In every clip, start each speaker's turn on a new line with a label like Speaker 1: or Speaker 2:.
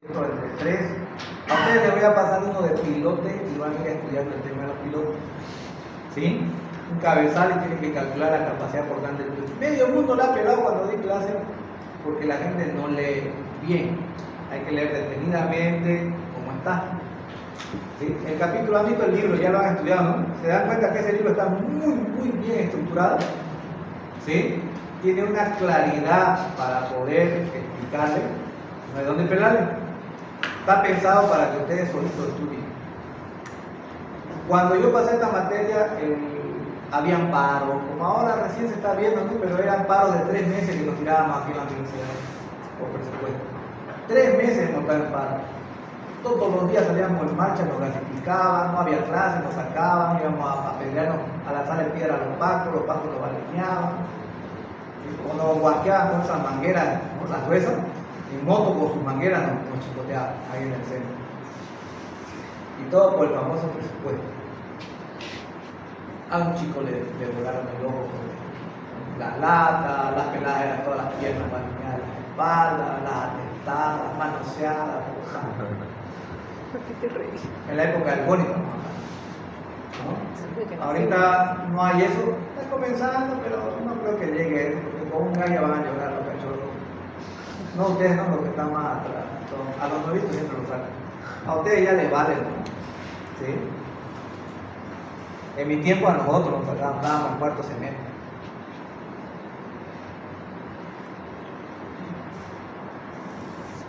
Speaker 1: Entre tres. A ustedes les voy a pasar uno de pilote y van a ir estudiando el tema de los pilotos. ¿Sí? Un cabezal y tienen que calcular la capacidad portante del piloto. Medio mundo la ha pelado cuando di clase porque la gente no lee bien. Hay que leer detenidamente cómo está. ¿Sí? El capítulo, han visto el libro, ya lo han estudiado, ¿no? Se dan cuenta que ese libro está muy bien estructurado. ¿Sí? Tiene una claridad para poder explicarle. No hay dónde pelarle. Está pensado para que ustedes solitos estudien. Cuando yo pasé esta materia, habían paros, como ahora recién se está viendo, ¿no? Pero eran paros de 3 meses que nos tirábamos aquí en la universidad, por presupuesto. 3 meses nos estaban en paro. Todos los días salíamos en marcha, nos clasificaban, no había clases, nos sacaban, íbamos a pelearnos a la sala de piedra a los pacos nos baleñaban. O nos guasqueaban con esas mangueras, ¿no? Las gruesas, en moto con sus mangueras nos chicoteaban ahí en el centro. Y todo por el famoso presupuesto. A un chico le volaron el ojo con la lata, las peladas eran todas las piernas baleñadas en la espalda, las atentadas, manoseadas,
Speaker 2: ¿Por qué te reís?
Speaker 1: en la época del Gónico, ¿no? Ahorita no hay eso, está comenzando, pero no creo que llegue eso, porque con un gallo van a llorar los cachorros. No ustedes, no, los que están más atrás. A los novitos siempre los sacan. A ustedes ya les vale, ¿no? ¿Sí? En mi tiempo a nosotros nos sacaban, estábamos en cuarto semestre.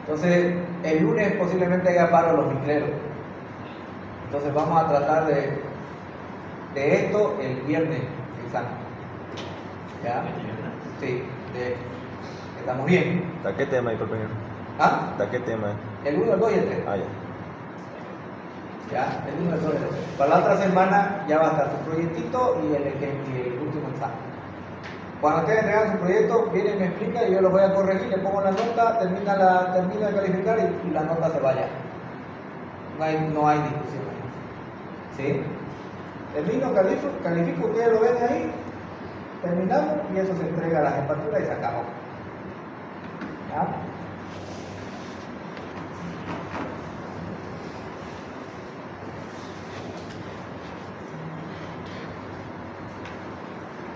Speaker 1: Entonces, el lunes posiblemente haya paro los micreros. Entonces vamos a tratar de esto el viernes exacto. ¿Ya? Sí, estamos bien.
Speaker 3: ¿Hasta qué tema hay, compañero?
Speaker 1: ¿Ah?
Speaker 3: ¿Hasta qué tema?
Speaker 1: El 1, el 2 y el 3.
Speaker 3: Ah, ya.
Speaker 1: Ya, el 1, el 2 y el 3. Para la otra semana ya va a estar su proyectito y el último ensayo. Cuando ustedes entregan su proyecto, vienen y me explican y yo lo voy a corregir, le pongo la nota, termina de calificar y la nota se vaya. No hay discusión. ¿Sí? Termino, califico, ustedes lo ven ahí, terminamos y eso se entrega a la jefatura y se acabó. ¿Ya?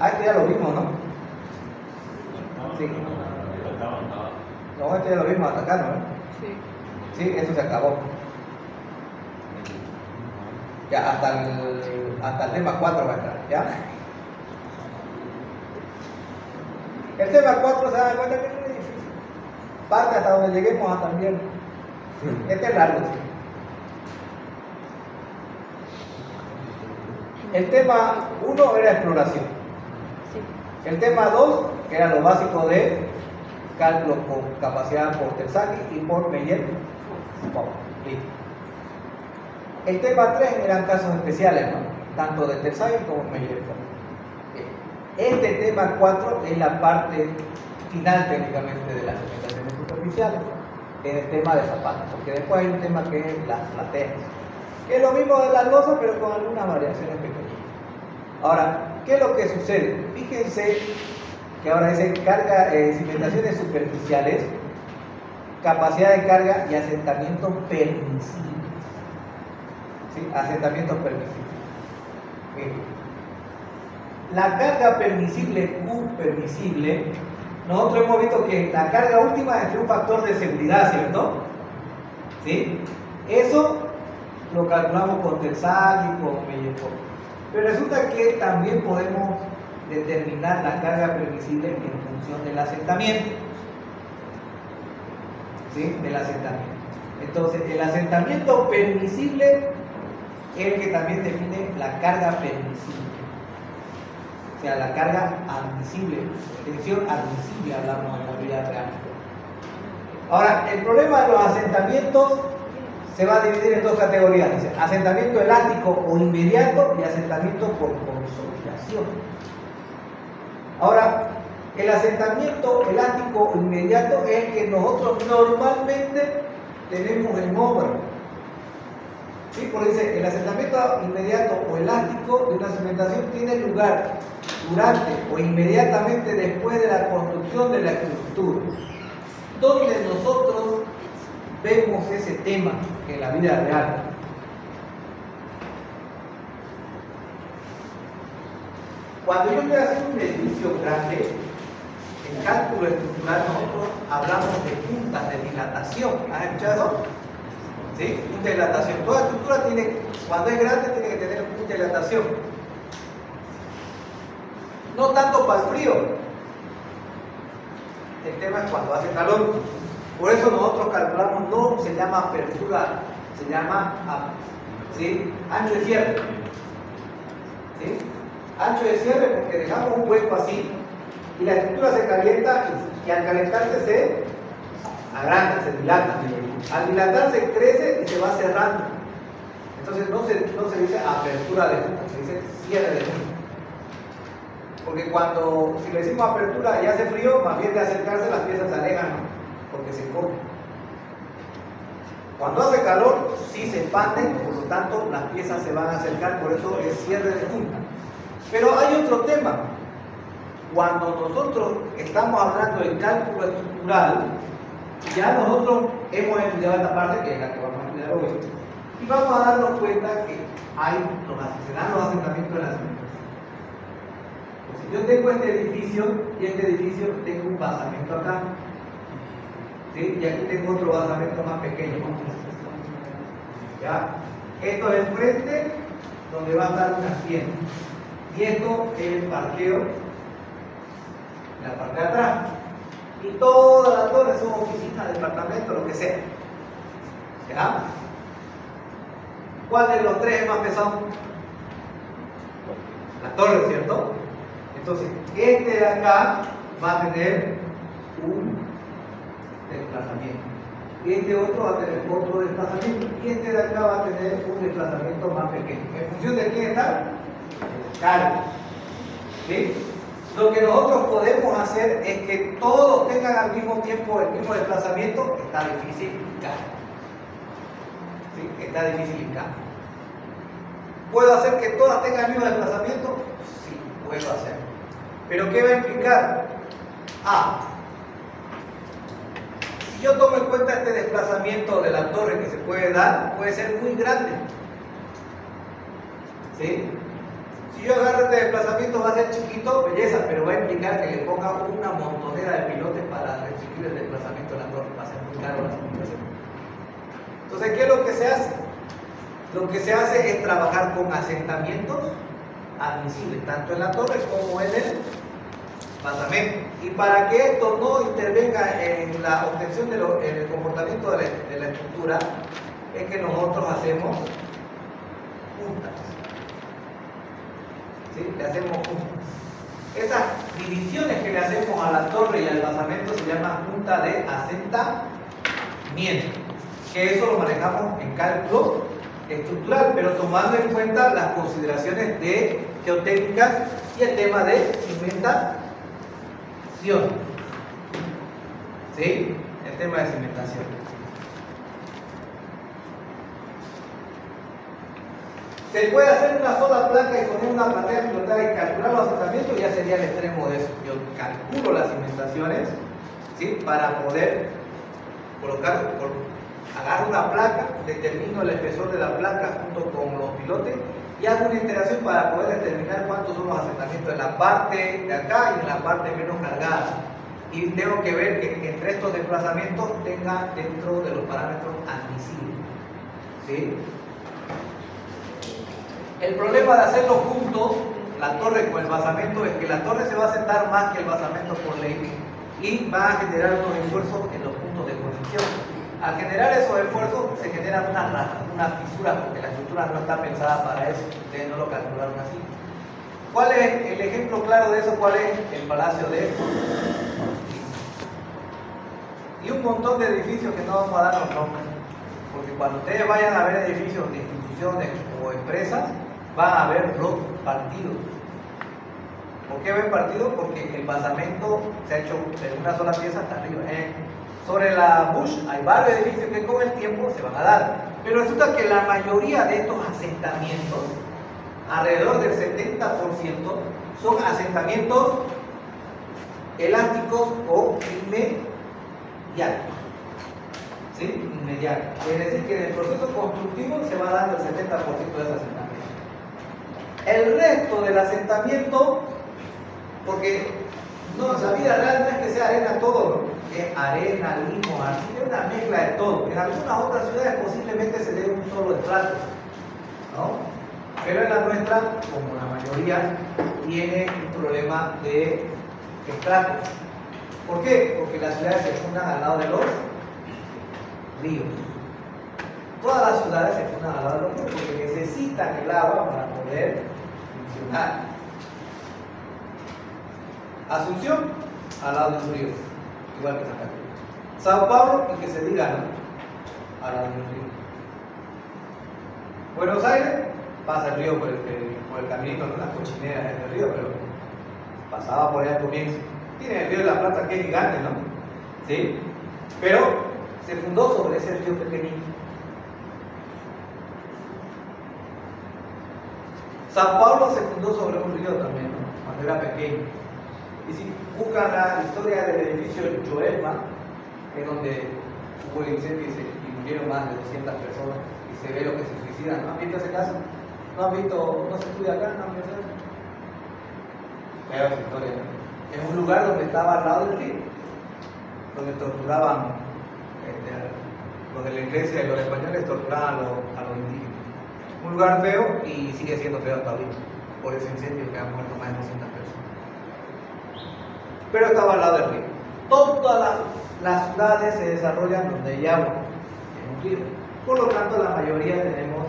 Speaker 1: Este ya lo vimos, ¿no? Sí. No, este ya lo vimos hasta acá, ¿no?
Speaker 2: Sí.
Speaker 1: Sí, eso se acabó. Ya, hasta el tema 4 va a entrar, ¿ya? El tema 4 se da cuenta que es muy difícil. Parte hasta donde lleguemos hasta el viernes. Este es largo, sí. El tema 1 era exploración.
Speaker 2: Sí.
Speaker 1: El tema 2 era lo básico de cálculo con capacidad por Terzaghi y por Meyer. Listo. El tema 3 eran casos especiales, ¿no? Tanto de Terzaghi como Meyer. Este tema 4 es la parte final técnicamente de las segmentaciones superficiales, es el tema de zapatos, porque después hay un tema que es las plateas, que es lo mismo de las losas pero con algunas variaciones pequeñas. Ahora, ¿qué es lo que sucede? Fíjense que ahora dice carga, cimentaciones superficiales, capacidad de carga y asentamiento permisible. ¿Sí? Asentamiento permisible. Miren. La carga permisible, Q permisible, nosotros hemos visto que la carga última es un factor de seguridad, ¿cierto? ¿Sí? Eso lo calculamos con Terzaghi y con Meyer. Pero resulta que también podemos determinar la carga permisible en función del asentamiento. ¿Sí? Del asentamiento. Entonces, el asentamiento permisible es el que también define la carga permisible. O sea, la carga admisible, tensión admisible hablamos en la vida real. Ahora, el problema de los asentamientos se va a dividir en dos categorías, dice, asentamiento elástico o inmediato y asentamiento por consolidación. Ahora, el asentamiento elástico o inmediato es el que nosotros normalmente tenemos en obra. ¿Sí? Porque dice, el asentamiento inmediato o elástico de una cimentación tiene lugar durante o inmediatamente después de la construcción de la estructura, donde nosotros vemos ese tema en la vida real. Cuando yo estoy haciendo un edificio grande, en cálculo estructural nosotros hablamos de puntas de dilatación. ¿Has escuchado eso? ¿Sí? Punta de dilatación. Toda estructura tiene, cuando es grande, tiene que tener punta de dilatación. No tanto para el frío. El tema es cuando hace calor. Por eso nosotros calculamos, no se llama apertura, se llama ¿sí? Ancho de cierre. ¿Sí? Ancho de cierre porque dejamos un hueco así y la estructura se calienta y al calentarse se agranda, se dilata. Al dilatarse crece y se va cerrando. Entonces no se dice apertura de punta, se dice cierre de punta. Porque cuando, si le decimos apertura y hace frío, más bien de acercarse las piezas se alejan, ¿no? Porque se comen. Cuando hace calor, sí se expanden, por lo tanto las piezas se van a acercar, por eso es cierre de punta. Pero hay otro tema. Cuando nosotros estamos hablando del cálculo estructural, ya nosotros hemos estudiado esta parte, que es la que vamos a estudiar hoy, y vamos a darnos cuenta que se dan los asentamientos de la cimentación. Yo tengo este edificio y este edificio tengo un basamento acá, ¿sí? Y aquí tengo otro basamento más pequeño, ¿ya? Esto es el frente donde va a estar una tienda y esto es el parqueo en la parte de atrás y todas las torres son oficinas, departamentos, lo que sea, ¿ya? ¿Cuál de los tres es más pesado? La torre, ¿cierto? Entonces, este de acá va a tener un desplazamiento. Este otro va a tener otro desplazamiento. Y este de acá va a tener un desplazamiento más pequeño. ¿En función de quién está? Carga. ¿Sí? Lo que nosotros podemos hacer es que todos tengan al mismo tiempo el mismo desplazamiento. Está difícil y caro. ¿Sí? Está difícil y caro. ¿Puedo hacer que todas tengan el mismo desplazamiento? Sí, puedo hacer. ¿Pero qué va a implicar? Si yo tomo en cuenta este desplazamiento de la torre que se puede dar, puede ser muy grande. ¿Sí? Si yo agarro este desplazamiento va a ser chiquito, belleza, pero va a implicar que le ponga una montonera de pilotes para restringir el desplazamiento de la torre. Va a ser muy caro la cimentación. Entonces, ¿qué es lo que se hace? Lo que se hace es trabajar con asentamientos admisibles, tanto en la torre como en el basamento. Y para que esto no intervenga en la obtención en el comportamiento de la estructura, es que nosotros hacemos puntas. ¿Sí? Le hacemos puntas. Esas divisiones que le hacemos a la torre y al basamento se llaman punta de asentamiento, que eso lo manejamos en cálculo estructural, pero tomando en cuenta las consideraciones de geotécnicas y el tema de cimentación. ¿Sí? El tema de cimentación. Se puede hacer una sola placa y poner una platea pilotada y calcular los asentamientos, ya sería el extremo de eso. Yo calculo las cimentaciones, ¿sí? Para poder colocar, agarro una placa, determino el espesor de la placa junto con los pilotes y hago una iteración para poder determinar cuántos son los asentamientos en la parte de acá y en la parte menos cargada. Y tengo que ver que entre estos desplazamientos tenga dentro de los parámetros admisibles. ¿Sí? El problema de hacerlo juntos, la torre con el basamento, es que la torre se va a asentar más que el basamento por ley y va a generar unos esfuerzos en los puntos de conexión. Al generar esos esfuerzos se generan unas fisuras porque la estructura no está pensada para eso, ustedes no lo calcularon así. ¿Cuál es el ejemplo claro de eso? ¿Cuál es? El Palacio de y un montón de edificios que no vamos a dar los nombres, porque cuando ustedes vayan a ver edificios de instituciones o empresas, van a ver los partidos. ¿Por qué ven partidos? Porque el basamento se ha hecho de una sola pieza hasta arriba. Sobre la Bush hay varios edificios que con el tiempo se van a dar, pero resulta que la mayoría de estos asentamientos, alrededor del 70%, son asentamientos elásticos o inmediatos. ¿sí? Inmediata. Es decir, que en el proceso constructivo se va dando el 70% de ese asentamiento. El resto del asentamiento, porque no, la vida real no es que sea arena todo, ¿no? Es arena, limo, arcilla, es una mezcla de todo. En algunas otras ciudades posiblemente se dé un solo estrato, ¿no? Pero en la nuestra, como la mayoría, tiene un problema de estratos. ¿Por qué? Porque las ciudades se fundan al lado de los ríos. Todas las ciudades se fundan al lado de los ríos porque necesitan el agua para poder funcionar. Asunción, al lado de un río, igual que Santa Cruz. Sao Paulo, y que se diga, ¿no? Al lado de un río. Buenos Aires, pasa el río por el caminito, no las cochineras en el río, pero pasaba por allá al comienzo. Tiene el río de la Plata, que es gigante, ¿no? ¿Sí? Pero se fundó sobre ese río pequeñito. San Pablo se fundó sobre un río también, ¿no? Cuando era pequeño. Y si buscan la historia del edificio Joelma, es donde hubo el incendio y murieron más de 200 personas, y se ve lo que se suicidan. ¿No han visto ese caso? ¿No han visto? ¿No se estudia acá? ¿No han visto eso? Fea esa historia, ¿no? Es un lugar donde estaba al lado del río, donde torturaban los de la iglesia y los españoles torturaban a los indígenas. Un lugar feo y sigue siendo feo hasta ahorita, por ese incendio que han muerto más de 200 personas. Pero estaba al lado del río. Todas las ciudades se desarrollan donde hay agua, en un río. Por lo tanto, la mayoría tenemos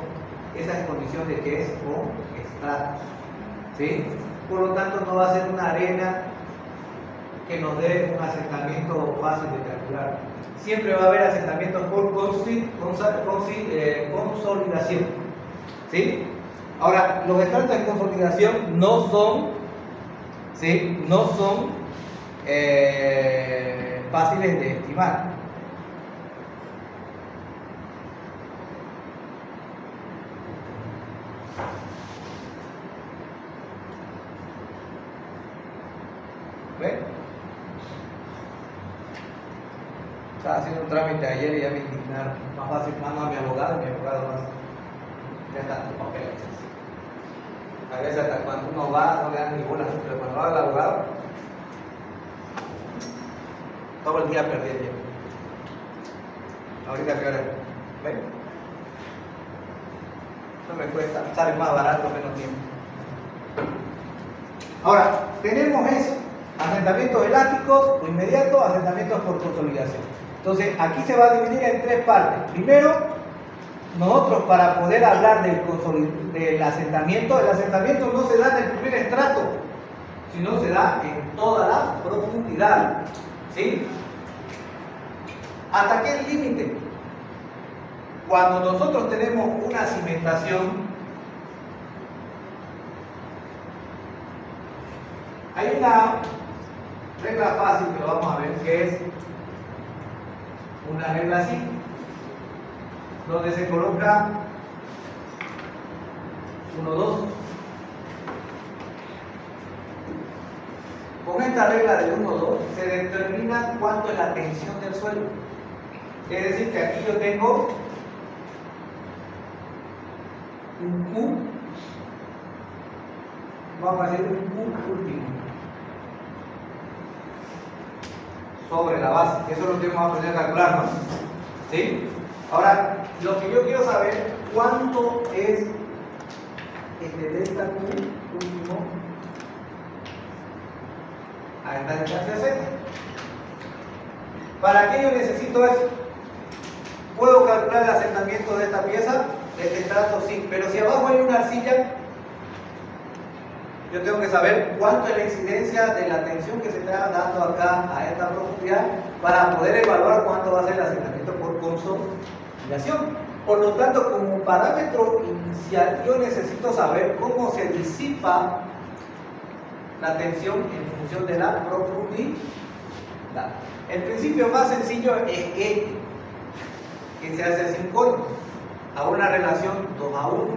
Speaker 1: esas condiciones de que es con estratos, ¿sí? Por lo tanto, no va a ser una arena que nos dé un asentamiento fácil de calcular. Siempre va a haber asentamientos por consolidación, ¿sí? Ahora, los estratos de consolidación no son, ¿sí? No son fáciles de estimar. ¿Ven? Estaba haciendo un trámite ayer y ya me indignaron. Más fácil, mando a mi abogado más. Ya están tus papeles. A veces hasta cuando uno va no le dan ninguna, pero cuando va al abogado, todo el día perdí el tiempo. Ahorita que hora, ¿ven? No me cuesta, sale más barato, menos tiempo. Ahora, tenemos eso. Asentamientos elásticos o inmediatos, asentamientos por consolidación. Entonces, aquí se va a dividir en tres partes. Primero, nosotros para poder hablar del asentamiento, el asentamiento no se da en el primer estrato, sino se da en toda la profundidad. ¿Sí? ¿Hasta qué límite? Cuando nosotros tenemos una cimentación, hay una regla fácil que lo vamos a ver, que es una regla así, donde se coloca 1, 2. Con esta regla del 1, 2 se determina cuánto es la tensión del suelo. Es decir, que aquí yo tengo un Q, vamos a decir un Q último, sobre la base. Eso es lo que vamos a aprender a calcular, ¿no? ¿Sí? Ahora, lo que yo quiero saber, ¿cuánto es este delta Q último a esta distancia Z? ¿Para qué yo necesito eso? ¿Puedo calcular el asentamiento de esta pieza? De este estrato, sí. Pero si abajo hay una arcilla, yo tengo que saber cuánto es la incidencia de la tensión que se está dando acá a esta profundidad para poder evaluar cuánto va a ser el asentamiento por consolidación. Por lo tanto, como parámetro inicial, yo necesito saber cómo se disipa la tensión en función de la profundidad. El principio más sencillo es este, que se hace sincrónico, a una relación 2:1.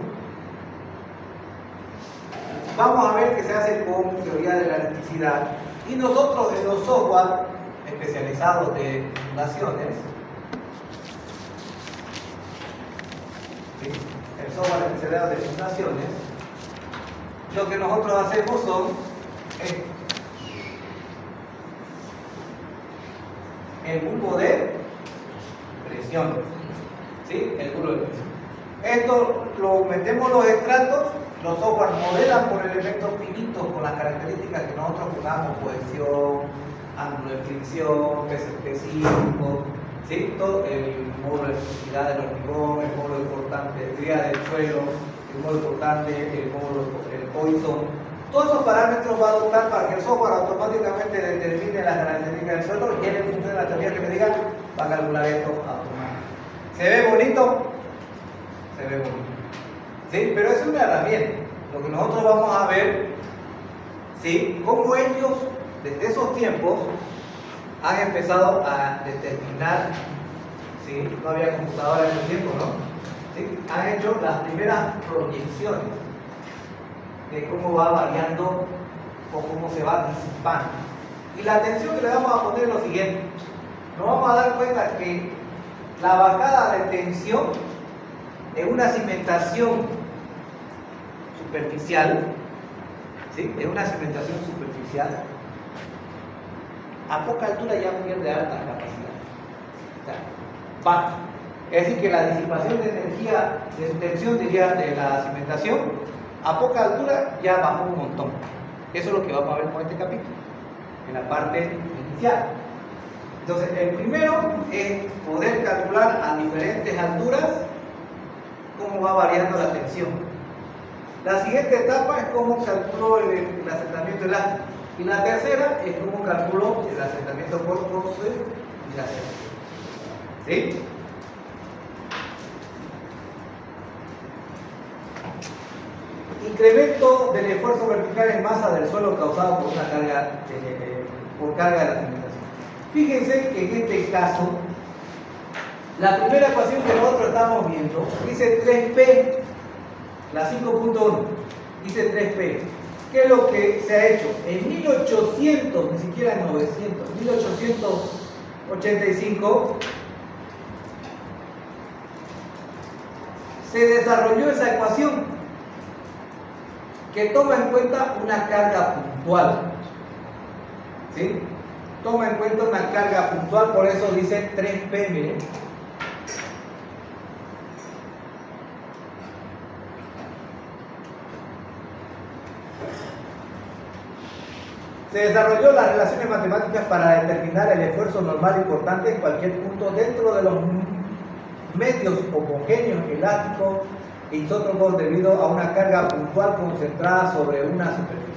Speaker 1: Vamos a ver que se hace con teoría de la elasticidad. Y nosotros en los software especializados de fundaciones, ¿sí? El software especializado de simulaciones, lo que nosotros hacemos son el bulbo de presión, ¿sí? El bulbo de presión. Esto lo metemos los estratos, los software modelan por elementos finitos con las características que nosotros jugamos, cohesión, ángulo de fricción, peso específico, ¿sí? Todo el módulo de elasticidad del hormigón, el módulo importante de tría del suelo, el módulo importante, el módulo, el Poisson. Todos esos parámetros va a adoptar para que el software automáticamente determine las características del suelo y él, en función de la teoría que me diga, va a calcular esto automáticamente. ¿Se ve bonito? Se ve bonito. ¿Sí? Pero es una herramienta. Lo que nosotros vamos a ver, ¿sí? Cómo ellos, desde esos tiempos, han empezado a determinar, ¿sí? No había computadora en ese tiempo, ¿no? ¿Sí? Han hecho las primeras proyecciones de cómo va variando o cómo se va disipando. Y la atención que le vamos a poner es lo siguiente. Nos vamos a dar cuenta que la bajada de tensión en una cimentación superficial, ¿sí? En una cimentación superficial, a poca altura ya pierde alta capacidad. O sea, baja. Es decir, que la disipación de energía, de tensión, diría, de la cimentación, a poca altura ya bajó un montón. Eso es lo que vamos a ver con este capítulo, en la parte inicial. Entonces, el primero es poder calcular a diferentes alturas cómo va variando la tensión. La siguiente etapa es cómo calculó el asentamiento elástico. Y la tercera es cómo calculó el asentamiento por force y la aceleración. ¿Sí? Incremento del esfuerzo vertical en masa del suelo causado por una carga, por carga de la cimentación. Fíjense que en este caso, la primera ecuación que nosotros estamos viendo dice 3P, la 5.1, dice 3P. ¿Qué es lo que se ha hecho? En 1800, ni siquiera en 900, 1885, se desarrolló esa ecuación que toma en cuenta una carga puntual. ¿Sí? Toma en cuenta una carga puntual, por eso dice 3P, miren. Se desarrolló las relaciones matemáticas para determinar el esfuerzo normal importante en cualquier punto dentro de los medios homogéneos, elásticos e isótropos debido a una carga puntual concentrada sobre una superficie.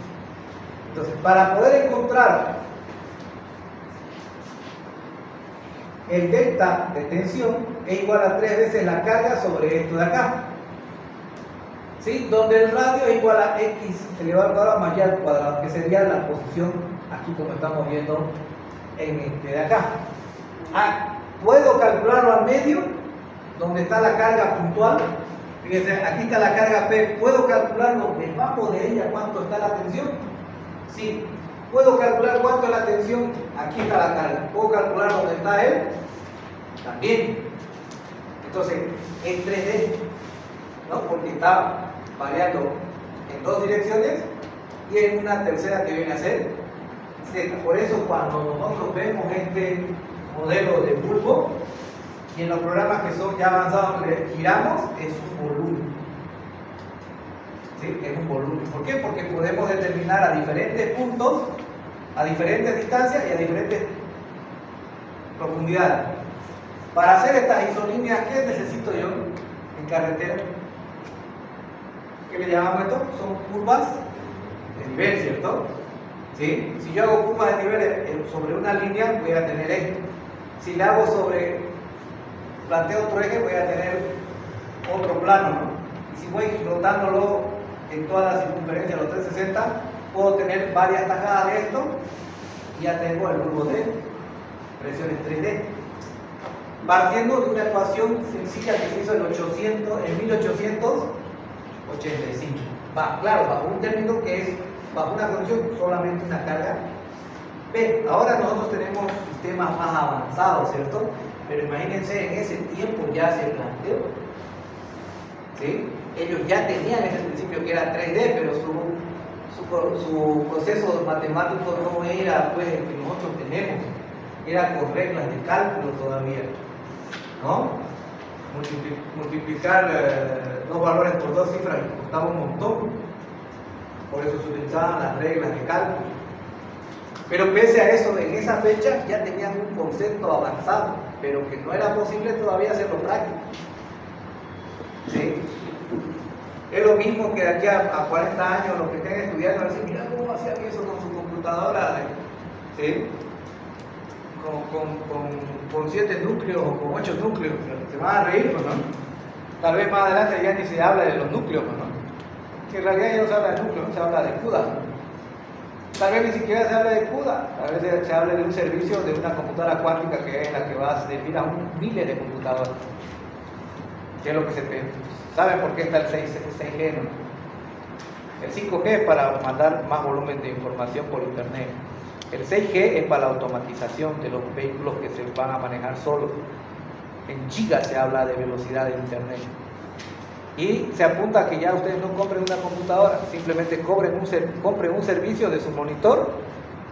Speaker 1: Entonces, para poder encontrar el delta de tensión es igual a 3 veces la carga sobre esto de acá. ¿Sí? Donde el radio es igual a x elevado al cuadrado más y al cuadrado, que sería la posición aquí como estamos viendo en este de acá. Puedo calcularlo al medio, donde está la carga puntual. Fíjense, aquí está la carga P. ¿Puedo calcularlo debajo de ella cuánto está la tensión? Sí. ¿Puedo calcular cuánto es la tensión? Aquí está la carga. ¿Puedo calcular dónde está él? También. Entonces, en 3D, ¿no? Porque está variando en dos direcciones y en una tercera que viene a ser Z. Por eso cuando nosotros vemos este modelo de bulbo y en los programas que son ya avanzados le giramos, es un volumen. ¿Sí? Es un volumen. ¿Por qué? Porque podemos determinar a diferentes puntos, a diferentes distancias y a diferentes profundidades. Para hacer estas isolíneas, ¿qué necesito yo en carretera? ¿Qué le llamamos esto? Son curvas de nivel, ¿cierto? ¿Sí? Si yo hago curvas de nivel sobre una línea, voy a tener esto. Si le hago planteo otro eje, voy a tener otro plano, ¿no? Y si voy rotándolo en toda la circunferencia de los 360, puedo tener varias tajadas de esto y ya tengo el bulbo de presiones 3D. Partiendo de una ecuación sencilla que se hizo en 1885. Claro, bajo un término que es, bajo una condición, solamente una carga P. Ahora nosotros tenemos sistemas más avanzados, ¿cierto? Pero imagínense, en ese tiempo ya se planteó. ¿sí? Ellos ya tenían ese principio que era 3D, pero su proceso matemático no era pues el que nosotros tenemos, era con reglas de cálculo todavía, ¿no? Multiplicar dos valores por dos cifras costaba un montón, por eso se utilizaban las reglas de cálculo. Pero pese a eso, en esa fecha ya tenían un concepto avanzado, pero que no era posible todavía hacerlo práctico. ¿Sí? Es lo mismo que de aquí a 40 años los que estén estudiando van a decir, mira cómo hacían eso con su computadora, ¿sí? Con 7 núcleos o con 8 núcleos, se van a reír, ¿no? Tal vez más adelante ya ni se habla de los núcleos, ¿no? Que en realidad ya no se habla de núcleos, se habla de CUDA, ¿no? Tal vez ni siquiera se habla de CUDA, tal vez se habla de un servicio de una computadora cuántica que es en la que va a servir a miles de computadoras. ¿Qué es lo que se te... ¿Saben por qué está el 6G? ¿No? El 5G es para mandar más volumen de información por internet. El 6G es para la automatización de los vehículos que se van a manejar solos. En gigas se habla de velocidad de internet. Y se apunta a que ya ustedes no compren una computadora, simplemente compren un servicio de su monitor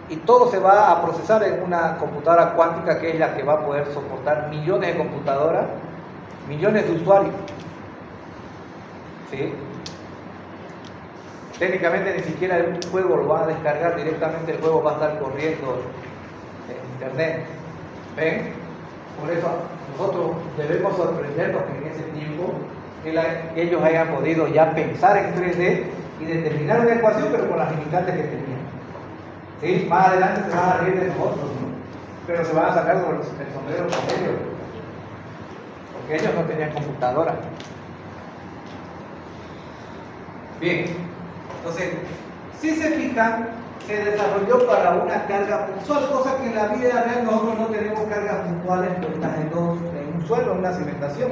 Speaker 1: y todo se va a procesar en una computadora cuántica que es la que va a poder soportar millones de computadoras, millones de usuarios. ¿Sí? Técnicamente ni siquiera el juego lo van a descargar, directamente el juego va a estar corriendo en internet. ¿Ven? Por eso nosotros debemos sorprendernos que en ese tiempo que ellos hayan podido ya pensar en 3D y determinar una ecuación, pero con las limitantes que tenían. ¿Sí? Más adelante se van a reír de nosotros, ¿no? Pero se van a sacar con el sombrero con ellos, porque ellos no tenían computadora. Bien, entonces, si se fijan, se desarrolló para una carga puntual, cosa que en la vida real nosotros no tenemos cargas puntuales puestas en un suelo, en una cimentación.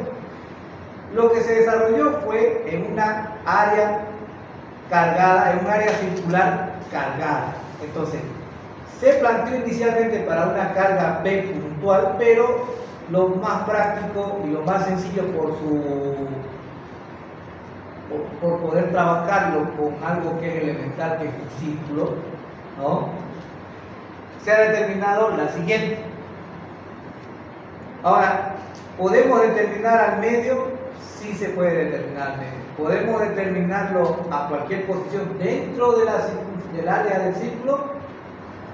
Speaker 1: Lo que se desarrolló fue en una área cargada, en un área circular cargada. Entonces, se planteó inicialmente para una carga P puntual, pero lo más práctico y lo más sencillo por poder trabajarlo con algo que es elemental, que es un círculo, ¿no? Se ha determinado la siguiente. Ahora, ¿podemos determinar al medio? Sí se puede determinar al medio. ¿Podemos determinarlo a cualquier posición dentro de del área del círculo?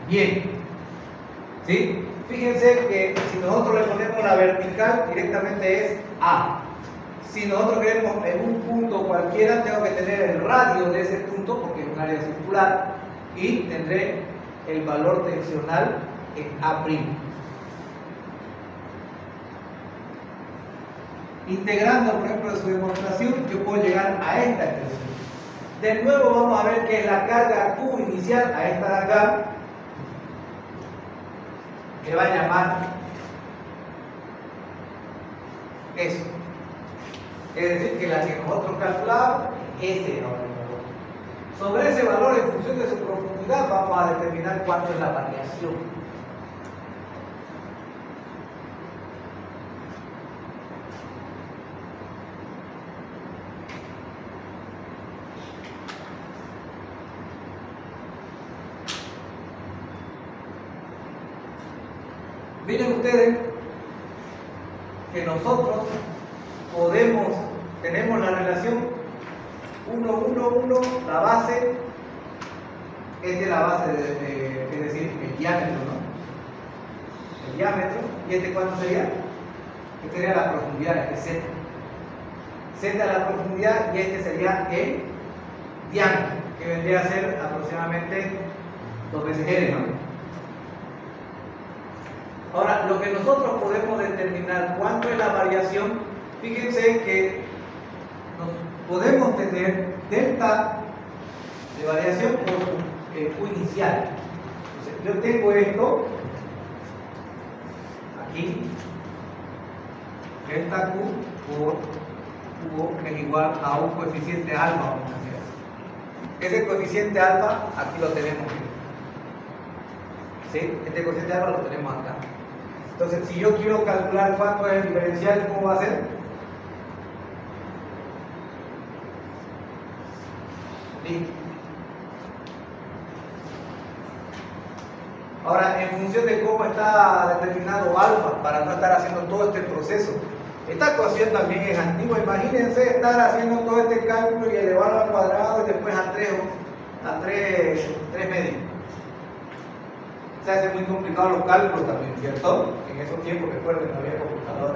Speaker 1: Bien. ¿Sí? Fíjense que si nosotros le ponemos la vertical, directamente es A. Si nosotros queremos en un punto cualquiera, tengo que tener el radio de ese punto, porque es un área circular, y tendré el valor tensional en A'. Integrando, por ejemplo, su demostración, yo puedo llegar a esta expresión. De nuevo vamos a ver que es la carga Q inicial, a esta de acá, que va a llamar eso. Es decir, que la que nosotros calculamos, ese era el valor. Sobre ese valor, en función de su profundidad, vamos a determinar cuánto es la variación. Miren ustedes que nosotros tenemos la relación 1, 1, 1, la base, esta es la base, es decir, el diámetro, ¿no? El diámetro, ¿y este cuánto sería? Este sería la profundidad, este es Z. Z es la profundidad y este sería el diámetro, que vendría a ser aproximadamente 2 veces L, ¿no? Ahora, lo que nosotros podemos determinar cuánto es la variación, fíjense que podemos tener delta de variación por su Q inicial. Entonces, yo tengo esto aquí, delta Q por Q es igual a un coeficiente alfa, vamos a decir. Ese coeficiente alfa, aquí lo tenemos. ¿Sí? Este coeficiente alfa lo tenemos acá. Entonces, si yo quiero calcular cuánto es el diferencial, ¿cómo va a ser? Listo. Ahora, en función de cómo está determinado alfa, para no estar haciendo todo este proceso, esta ecuación también es antigua. Imagínense estar haciendo todo este cálculo y elevarlo al cuadrado y después a tres medios. Se hace muy complicado los cálculos también, ¿cierto? En esos tiempos, recuerden, no había computadora.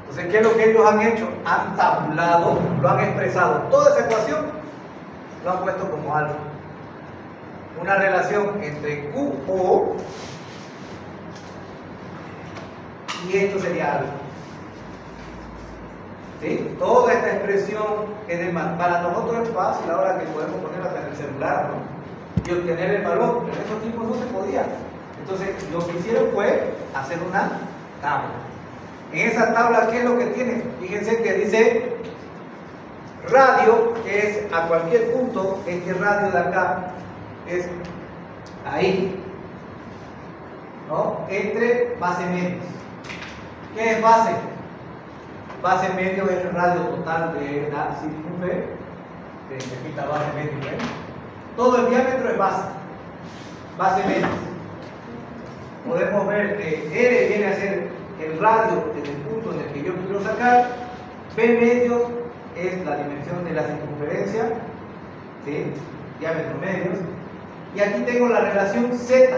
Speaker 1: Entonces, ¿qué es lo que ellos han hecho? Han tabulado, lo han expresado. Toda esa ecuación lo han puesto como alfa. Una relación entre QO y esto sería alfa. ¿Sí? Toda esta expresión es de más. Para nosotros es fácil ahora que podemos ponerla hasta en el celular, ¿no? Y obtener el valor. En esos tiempos no se podía. Entonces, lo que hicieron fue hacer una tabla. En esa tabla, ¿qué es lo que tiene? Fíjense que dice radio, que es a cualquier punto, este radio de acá es ahí, ¿no? Entre base medios. ¿Qué es base? Base medio es el radio total de la circunferencia. Aquí está base medio, ¿eh? Todo el diámetro es base. Base medio. Podemos ver que R viene a ser el radio desde el punto en el que yo quiero sacar. B medio es la dimensión de la circunferencia, ¿sí? Diámetro medios. Y aquí tengo la relación Z.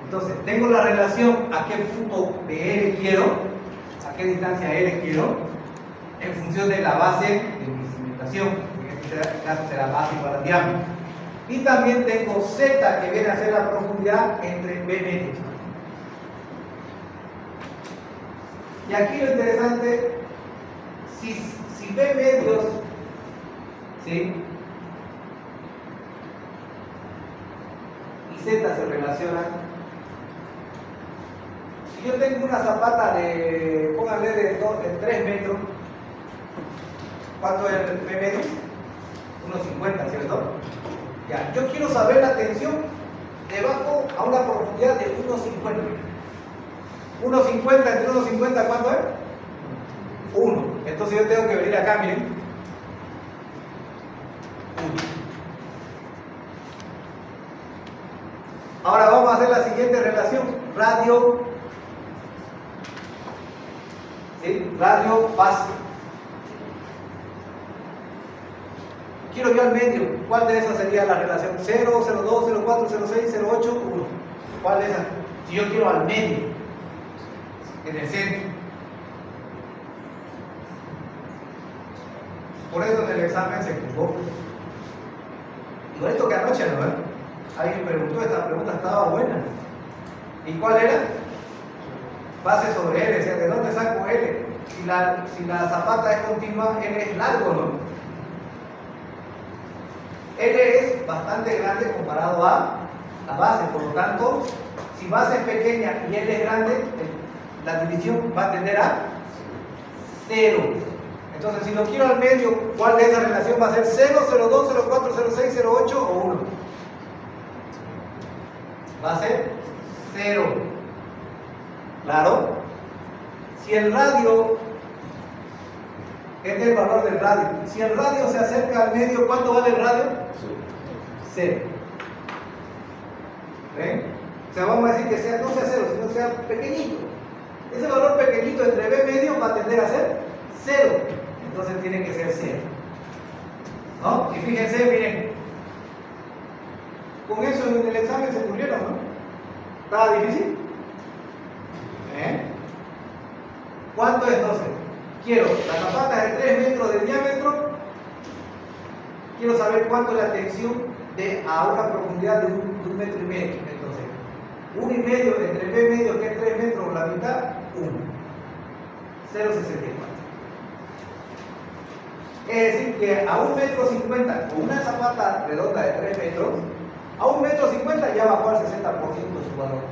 Speaker 1: Entonces, tengo la relación a qué punto de R quiero, a qué distancia R quiero, en función de la base de mi cimentación. En este caso será base igual al diámetro. Y también tengo Z, que viene a ser la profundidad entre B medios. Y aquí lo interesante, si B medios, ¿sí? Y Z se relacionan. Si yo tengo una zapata de, pónganle de 3 metros, ¿cuánto es el B medio? 1,50, ¿cierto? Ya, yo quiero saber la tensión debajo a una profundidad de 1,50. 1,50 entre 1,50, ¿cuánto es? 1. Entonces yo tengo que venir acá, miren. 1. Ahora vamos a hacer la siguiente relación. Radio, ¿sí? Radio base. Quiero yo al medio. ¿Cuál de esas sería la relación? 0, 0,2, 0,4, 0,6, 0,8, 1. ¿Cuál de esas? Si yo quiero al medio, en el centro. Por eso en el examen se equivocó. Igualito que anoche, ¿no? Alguien preguntó, esta pregunta estaba buena. ¿Y cuál era? Base sobre L, o sea, ¿de dónde saco L? Si la zapata es continua, L es largo, ¿no? L es bastante grande comparado a la base, por lo tanto, si base es pequeña y L es grande, la división va a tender a 0. Entonces, si lo quiero al medio, ¿cuál de esa relación va a ser 0, 0,2, 0,4, 0,6, 0,8 o 1? Va a ser 0. ¿Claro? Si el radio, este es el valor del radio, si el radio se acerca al medio, ¿cuánto vale el radio? 0. ¿Ven? O sea, vamos a decir que sea, no sea 0, sino sea pequeñito. Ese valor pequeñito entre B medio va a tender a ser 0. Entonces tiene que ser 0. ¿No? Y fíjense, miren. Con eso en el examen se cumplieron, ¿no? ¿Estaba difícil? ¿Cuánto es entonces? Quiero la zapata de 3 metros de diámetro. Quiero saber cuánto es la tensión a una profundidad de 1,5 metros. Entonces, 1,5 entre B medio, que es 3 metros, la mitad, 1. 0,64. Es decir, que a 1,50 metros, con una zapata redonda de 3 metros, a 1,50 metros ya bajó al 60% su valor.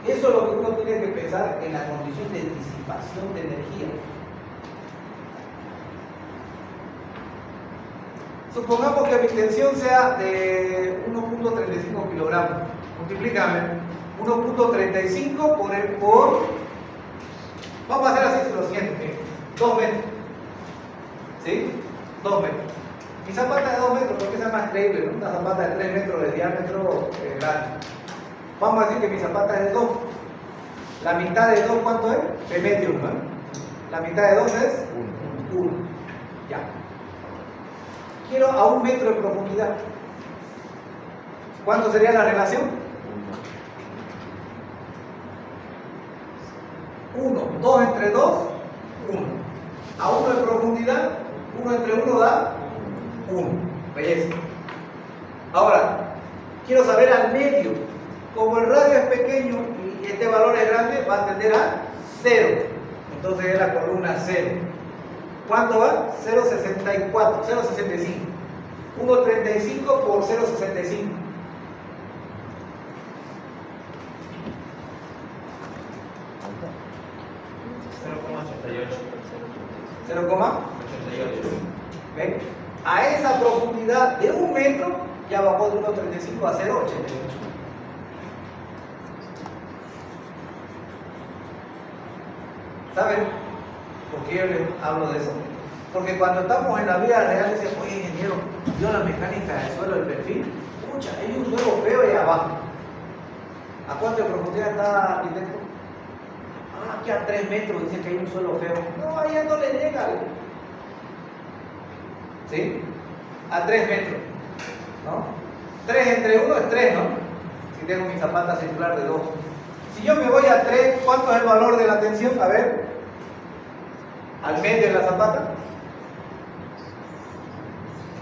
Speaker 1: Eso es lo que uno tiene que pensar en la condición de disipación de energía. Supongamos que mi tensión sea de 1,35 kilogramos. Multiplícame 1,35 por... Vamos a hacer así lo siguiente, 2 metros. ¿Sí? 2 metros. sea más creíble, ¿no? Una zapata de 3 metros de diámetro grande. Vamos a decir que mi zapata es de 2. La mitad de 2, ¿cuánto es? De medio, ¿no? La mitad de 2 es 1. Ya. Quiero a 1 metro de profundidad. ¿Cuánto sería la relación? 1. 2 entre 2, 1. A 1 de profundidad, 1 entre 1 da 1. Belleza. Ahora, quiero saber al medio. Como el radio es pequeño y este valor es grande, va a tender a 0. Entonces es la columna 0. ¿Cuánto va? 0,64, 0,65. 1,35 por 0,65. 0,88. ¿Ven? A esa profundidad de 1 metro ya bajó de 1,35 a 0,88. ¿Saben por qué yo les hablo de eso? Porque cuando estamos en la vida real dicen, oye ingeniero, yo la mecánica del suelo del perfil, pucha, hay un suelo feo ahí abajo. ¿A cuánto de profundidad está arquitecto? Aquí a 3 metros dice que hay un suelo feo. No, allá no le llega. ¿Sí? A 3 metros. ¿No? 3 entre 1 es 3, ¿no? Si tengo mi zapata circular de 2. Si yo me voy a 3, ¿cuánto es el valor de la tensión? A ver. Al medio de la zapata.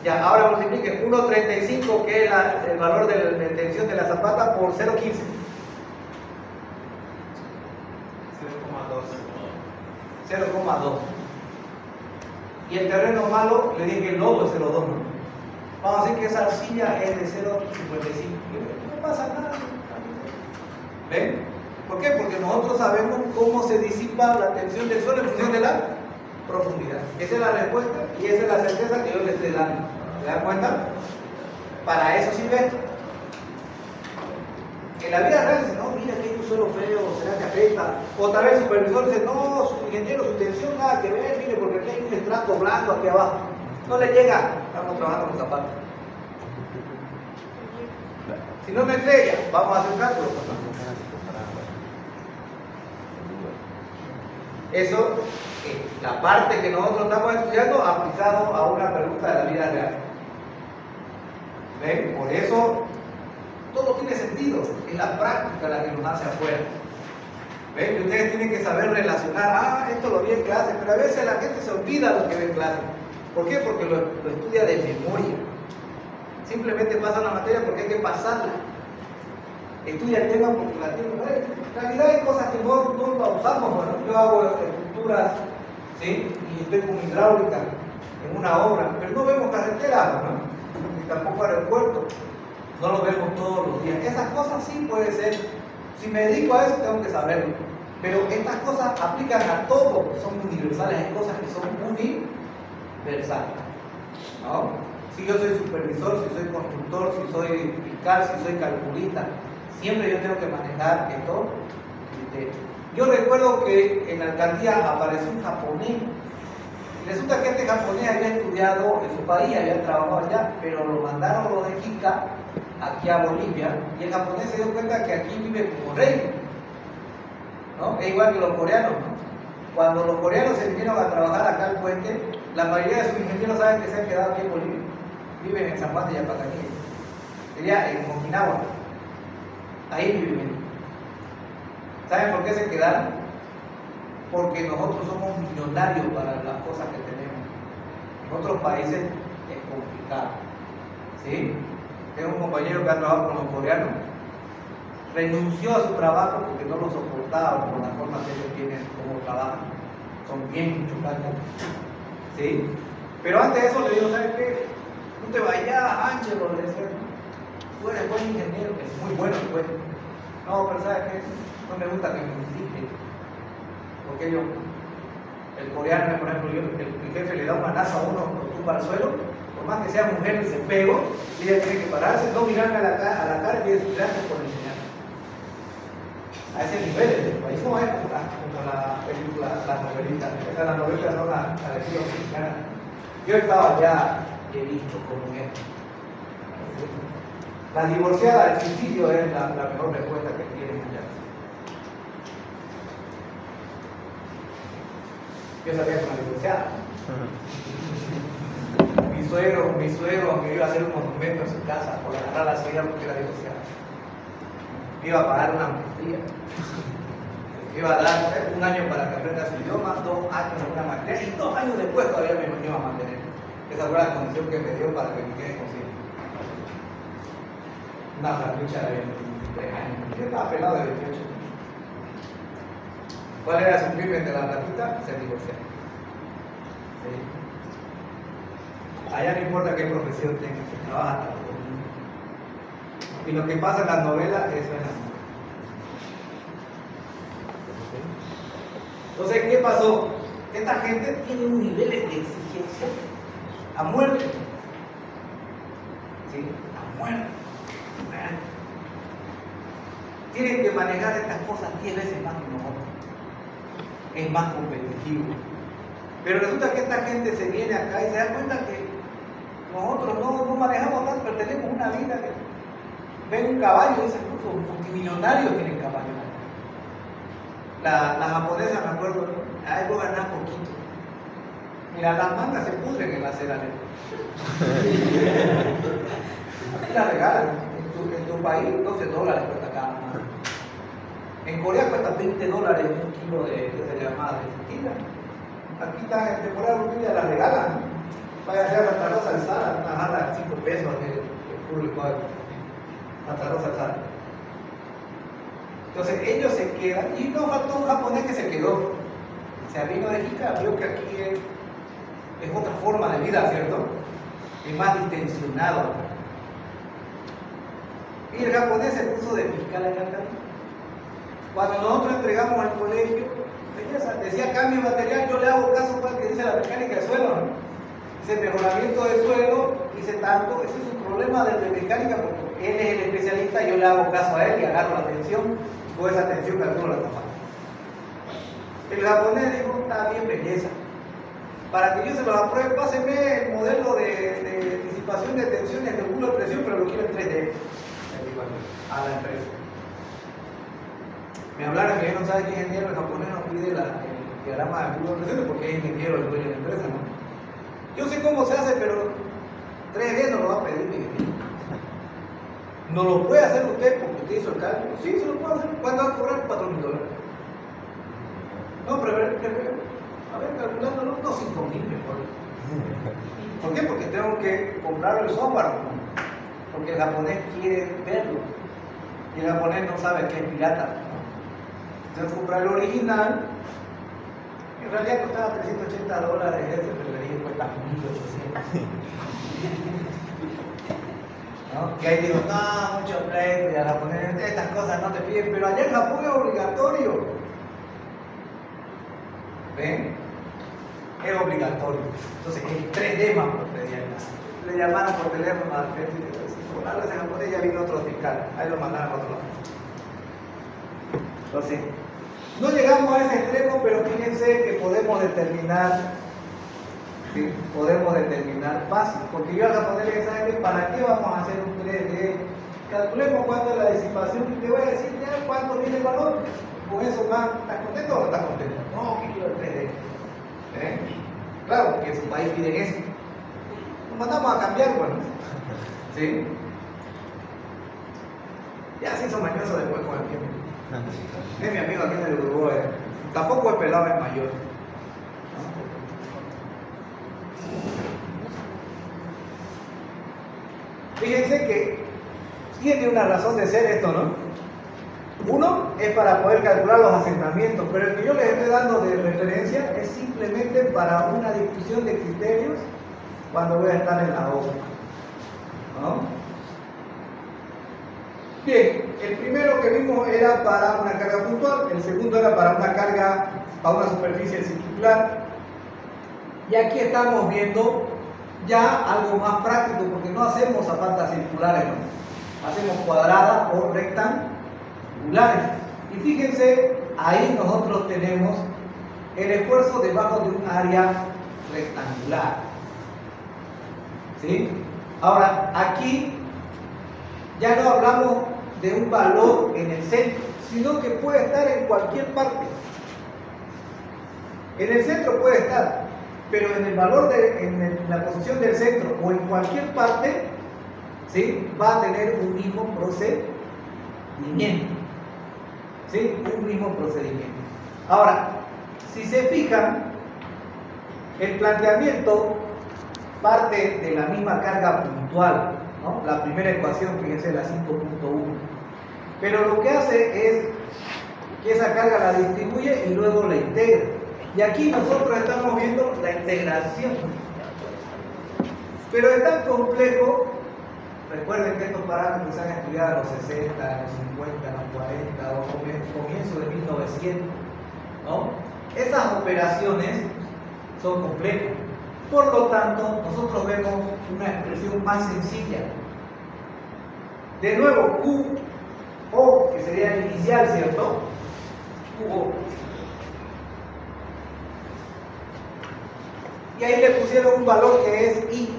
Speaker 1: Ya, ahora multiplique 1,35, que es el valor de tensión de la zapata, por 0,15. 0,2. Y el terreno malo, le dije que el lodo es 0,2, ¿no? Vamos a decir que esa arcilla es de 0,55. No pasa nada. ¿Ven? ¿Por qué? Porque nosotros sabemos cómo se disipa la tensión del suelo en función de la profundidad. Esa es la respuesta y esa es la certeza que yo le estoy dando. ¿Se dan cuenta? Para eso sirve esto. En la vida real dice, no, mira que hay un suelo feo, será que afecta. Otra vez el supervisor dice, no, su ingeniero, su tensión nada que ver, mire, porque aquí hay un estrato blanco aquí abajo. No le llega, estamos trabajando con zapatos. Si no me estrella, vamos a hacer cálculo. Eso es la parte que nosotros estamos estudiando aplicado a una pregunta de la vida real. ¿Ven? Por eso todo tiene sentido, es la práctica la que nos hace afuera. ¿Ven? Y ustedes tienen que saber relacionar, esto lo vi en clase, pero a veces la gente se olvida lo que ve en clase. ¿Por qué? Porque lo estudia de memoria. Simplemente pasa la materia porque hay que pasarla. Estudia el tema porque la tiene. En realidad hay cosas que no la usamos. Bueno, yo hago estructuras, ¿sí? Y estoy con hidráulica en una obra, pero no vemos carreteras, ¿no? Ni tampoco aeropuertos. No lo vemos todos los días. Esas cosas sí puede ser. Si me dedico a eso tengo que saberlo. Pero estas cosas aplican a todo, son universales. Hay cosas que son universales, ¿no? Si yo soy supervisor, si soy constructor, si soy fiscal, si soy calculista, siempre yo tengo que manejar estos criterios. Yo recuerdo que en la alcaldía apareció un japonés. Y resulta que este japonés había estudiado en su país, había trabajado allá, pero lo mandaron los de Jica aquí a Bolivia, y el japonés se dio cuenta que aquí vive como rey, ¿no? Es igual que los coreanos, ¿no? Cuando los coreanos se vinieron a trabajar acá al puente, la mayoría de sus ingenieros saben que se han quedado aquí en Bolivia, viven en San Juan de Yapacaní, sería en Okinawa, ahí viven. ¿Saben por qué se quedaron? Porque nosotros somos millonarios para las cosas que tenemos. En otros países es complicado, ¿sí? Tengo un compañero que ha trabajado con los coreanos, renunció a su trabajo porque no lo soportaba por la forma que ellos tienen, cómo trabajan, son bien chocantes, ¿sí? Pero antes de eso le digo, ¿sabes qué? No te vayas, Ángelo, le decía, tú eres buen ingeniero, es muy bueno, pues. No, pero ¿sabes qué? No me gusta que me critiquen, porque ellos, el coreano, por ejemplo, el jefe le da un manazo a uno, lo tumba al suelo. Por más que sea mujer y se pego, ella tiene que pararse, no mirarme a la cara y decir gracias por enseñar. A ese nivel, el país no es como la película, las novelitas. Las novelitas son las estilo mexicanas. Yo he estado allá y he visto cómo es. La divorciada, el suicidio es la mejor respuesta que tienen allá. Yo sabía que una divorciada. Mi suegro me iba a hacer un monumento en su casa por agarrar a la suya porque era divorciada. Me iba a pagar una maestría. Me iba a dar un año para que aprenda su idioma, 2 años en una maestría y 2 años después todavía me iba a mantener. Esa fue la condición que me dio para que me quede consigo. Una flacucha de 23 años. Yo estaba pelado de 28. ¿Cuál era su crimen de la flaquita? Ser divorciada. ¿Sí? Allá no importa qué profesión tenga, se trabaja hasta los domingos. Y lo que pasa en las novelas, eso es la novela. Entonces, ¿qué pasó? Esta gente tiene un nivel de exigencia a muerte. ¿Sí? A muerte. Tienen que manejar estas cosas 10 veces más que nosotros. Es más competitivo. Pero resulta que esta gente se viene acá y se da cuenta que nosotros no manejamos tanto, pero tenemos una vida que ven un caballo y dicen, los multimillonarios tienen caballos. La japonesa, me acuerdo, ahí vos ganás poquito. Mira, las mangas se pudren en la acera. Aquí la regalan. En tu país, $12 cuesta cada manga. En Corea cuesta $20 un kilo de llamada de frutilla. Aquí está en temporada de frutilla, la regalan. Vaya a ser Santa Rosa alzada, una jarra de 5 pesos de público. Santa Rosa alzada. Entonces ellos se quedan, y no faltó un japonés que se quedó. O sea, vino de Jica, vio que aquí es otra forma de vida, ¿cierto? Es más distensionado. Y el japonés se puso de fiscal allá acá. Cuando nosotros entregamos al colegio, decía cambio de material, yo le hago caso al que dice la mecánica del suelo, ¿no? Dice mejoramiento del suelo, dice tanto, ese es un problema del de mecánica porque él es el especialista, yo le hago caso a él y agarro la tensión, y con esa tensión calculo la tapa. El japonés dijo, está bien, belleza. Para que yo se los apruebe, páseme el modelo de disipación de tensiones de culo de presión, pero lo quiero en 3D. A la empresa. Me hablaron que yo no sabe qué ingeniero, el japonés nos pide el diagrama de culo de presión porque es ingeniero el dueño de la empresa, ¿no? Yo sé cómo se hace, pero 3D no lo va a pedir. ¿No lo puede hacer usted porque usted hizo el cálculo? Sí, se lo puede hacer. ¿Cuánto va a cobrar? $4,000. No, pero a ver, calculándolo, no 5,000 mejor. ¿Por qué? Porque tengo que comprar el software. Porque el japonés quiere verlo. Y el japonés no sabe que es pirata. Tengo que comprar el original. En realidad costaba $380, pero le dije cuesta 1.800. ¿No? Que ahí digo, no, mucho pleito, y al japonés, estas cosas no te piden, pero allá en Japón es obligatorio. ¿Ven? Es obligatorio. Entonces, el 3D más por pedir. Le llamaron por teléfono al jefe y le dijeron, por hablas en japonés, ya vino otro fiscal. Ahí lo mandaron a otro lado. Entonces, no llegamos a ese extremo, pero fíjense que podemos determinar, ¿sí? Podemos determinar fácil. Porque yo al japonés le dije, ¿saben qué? ¿Para qué vamos a hacer un 3D? Calculemos cuánto es la disipación y te voy a decir ya cuánto viene el valor. Con eso más, ¿estás contento o no estás contento? No, que quiero el 3D. Claro, porque en su país piden eso. Nos mandamos a cambiar, bueno. ¿Sí? Ya se hizo mañoso después con el tiempo. Es mi amigo aquí en el Uruguay. Tampoco es pelado, es mayor. Fíjense que tiene una razón de ser esto, ¿no? Uno es para poder calcular los asentamientos, pero el que yo les estoy dando de referencia es simplemente para una discusión de criterios cuando voy a estar en la obra, ¿no? Bien, el primero que vimos era para una carga puntual, el segundo era para una carga, para una superficie circular, y aquí estamos viendo ya algo más práctico, porque no hacemos zapatas circulares, ¿no? Hacemos cuadradas o rectangulares. Y fíjense, ahí nosotros tenemos el esfuerzo debajo de un área rectangular. ¿Sí? Ahora, aquí Ya no hablamos de un valor en el centro, sino que puede estar en cualquier parte. En el centro puede estar, pero en el valor en la posición del centro o en cualquier parte, ¿sí?, va a tener un mismo procedimiento. ¿Sí? Un mismo procedimiento. Ahora, si se fijan, el planteamiento parte de la misma carga puntual, ¿no? La primera ecuación, fíjense, la 5.1. Pero lo que hace es que esa carga la distribuye y luego la integra. Y aquí nosotros estamos viendo la integración. Pero es tan complejo. Recuerden que estos parámetros se han estudiado en los 60, en los 50, en los 40 o comienzo de 1900, ¿no? Esas operaciones son complejas. Por lo tanto, nosotros vemos una expresión más sencilla. De nuevo, QO, que sería el inicial, ¿cierto? QO. Y ahí le pusieron un valor que es I.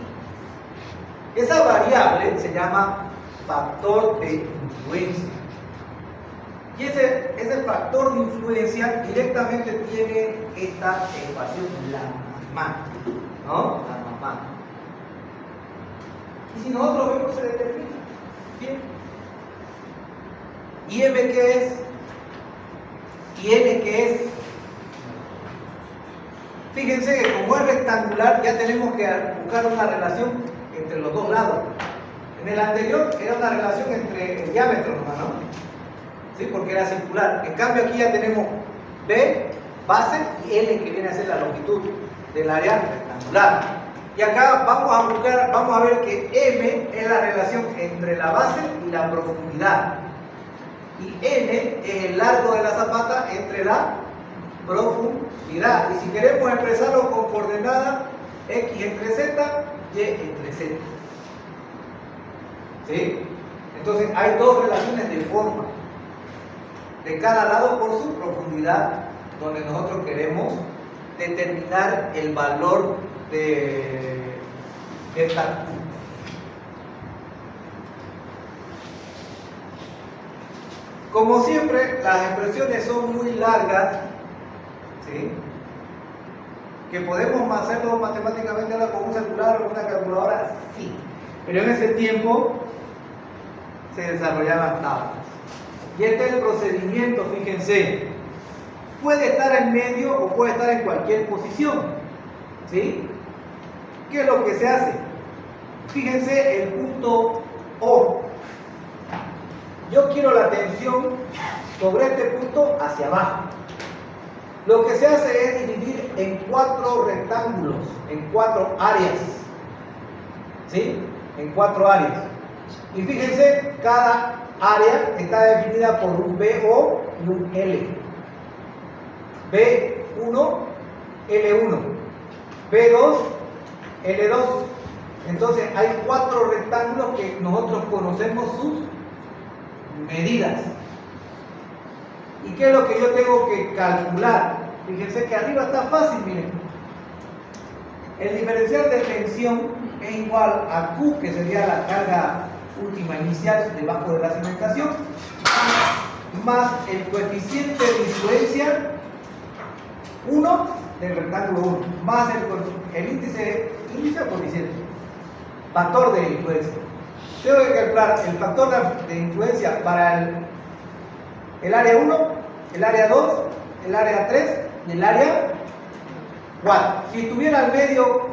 Speaker 1: Esa variable se llama factor de influencia. Y ese factor de influencia directamente tiene esta ecuación, la mamá, ¿no? La mamá. Y si nosotros vemos, se determina. Bien. ¿Y M qué es? ¿Y N qué es? Fíjense que como es rectangular, ya tenemos que buscar una relación entre los dos lados. En el anterior era una relación entre el diámetro nomás, ¿no? ¿Sí? Porque era circular. En cambio aquí ya tenemos B, base, y L, que viene a ser la longitud del área rectangular. Y acá vamos a ver que M es la relación entre la base y la profundidad. Y N es el largo de la zapata entre la profundidad. Y si queremos expresarlo con coordenadas X entre Z, Y entre Z. ¿Sí? Entonces hay dos relaciones de forma, de cada lado por su profundidad, donde nosotros queremos determinar el valor de esta. Como siempre, las expresiones son muy largas, ¿sí?, que podemos hacerlo matemáticamente ahora con un celular o una calculadora, sí, pero en ese tiempo se desarrollaban tablas. Y este es el procedimiento, fíjense, puede estar en medio o puede estar en cualquier posición, ¿sí? ¿Qué es lo que se hace? Fíjense el punto O. Yo quiero la tensión sobre este punto hacia abajo. Lo que se hace es dividir en 4 rectángulos, en 4 áreas. ¿Sí? En 4 áreas. Y fíjense, cada área está definida por un BO y un L. B1, L1. B2, L2. Entonces hay 4 rectángulos que nosotros conocemos sus medidas. ¿Y qué es lo que yo tengo que calcular? Fíjense que arriba está fácil, miren. El diferencial de tensión es igual a Q, que sería la carga última inicial debajo de la cimentación, más el coeficiente de influencia 1 del rectángulo 1, más el índice o coeficiente, factor de influencia. Tengo que calcular el factor de influencia para el área 1, el área 2, el área 3 y el área 4. Si estuviera al medio,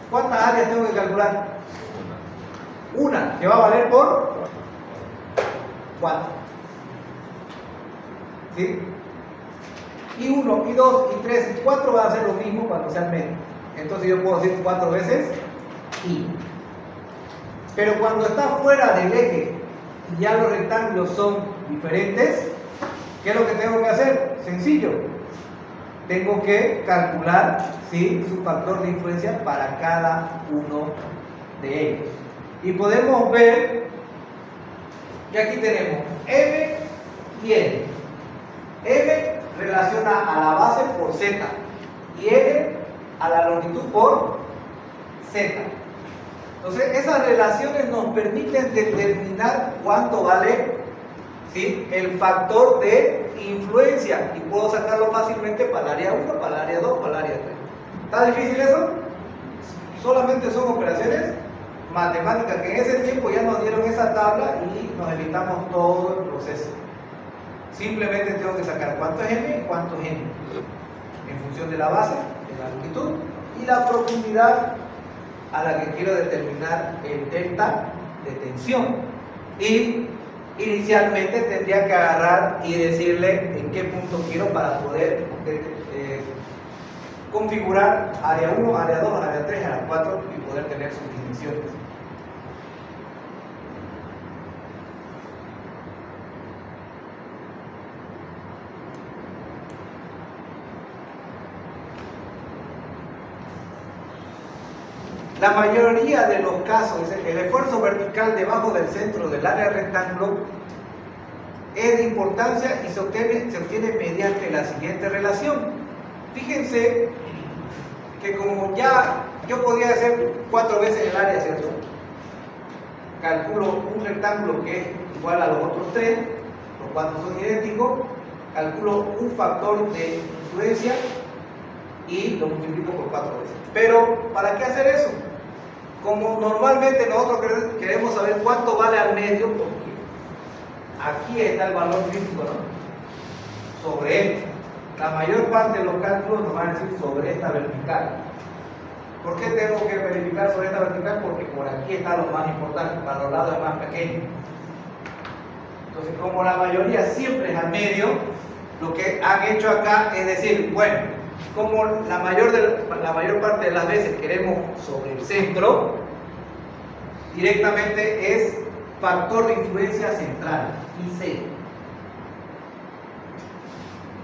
Speaker 1: ¿cuántas áreas tengo que calcular? Una, que va a valer por 4. ¿Sí? Y 1, y 2, y 3, y 4 va a ser lo mismo cuando sea al medio. Entonces yo puedo decir 4 veces I. Pero cuando está fuera del eje y ya los rectángulos son diferentes, ¿qué es lo que tengo que hacer? Sencillo. Tengo que calcular, ¿sí?, su factor de influencia para cada uno de ellos. Y podemos ver que aquí tenemos M y N. M relaciona a la base por Z y N a la longitud por Z. Entonces, esas relaciones nos permiten determinar cuánto vale, ¿sí?, el factor de influencia, y puedo sacarlo fácilmente para el área 1, para el área 2, para el área 3. ¿Está difícil eso? Solamente son operaciones matemáticas que en ese tiempo ya nos dieron esa tabla y nos evitamos todo el proceso. Simplemente tengo que sacar cuánto es m y cuánto es n, en función de la base, de la longitud y la profundidad a la que quiero determinar el delta de tensión. Y inicialmente tendría que agarrar y decirle en qué punto quiero para poder configurar área 1, área 2, área 3, área 4 y poder tener sus dimensiones. La mayoría de los casos, el esfuerzo vertical debajo del centro del área rectángulo es de importancia y se obtiene mediante la siguiente relación. Fíjense que como ya yo podría hacer 4 veces el área, ¿cierto? Calculo un rectángulo que es igual a los otros 3, los 4 son idénticos, calculo un factor de influencia y lo multiplico por 4 veces. Pero, ¿para qué hacer eso? Como normalmente nosotros queremos saber cuánto vale al medio, porque aquí está el valor físico, ¿no?, sobre él. La mayor parte de los cálculos nos van a decir sobre esta vertical. ¿Por qué tengo que verificar sobre esta vertical? Porque por aquí está lo más importante, para los lados es más pequeño. Entonces, como la mayoría siempre es al medio, lo que han hecho acá es decir, bueno, como la mayor parte de las veces queremos sobre el centro, directamente es factor de influencia central, IC.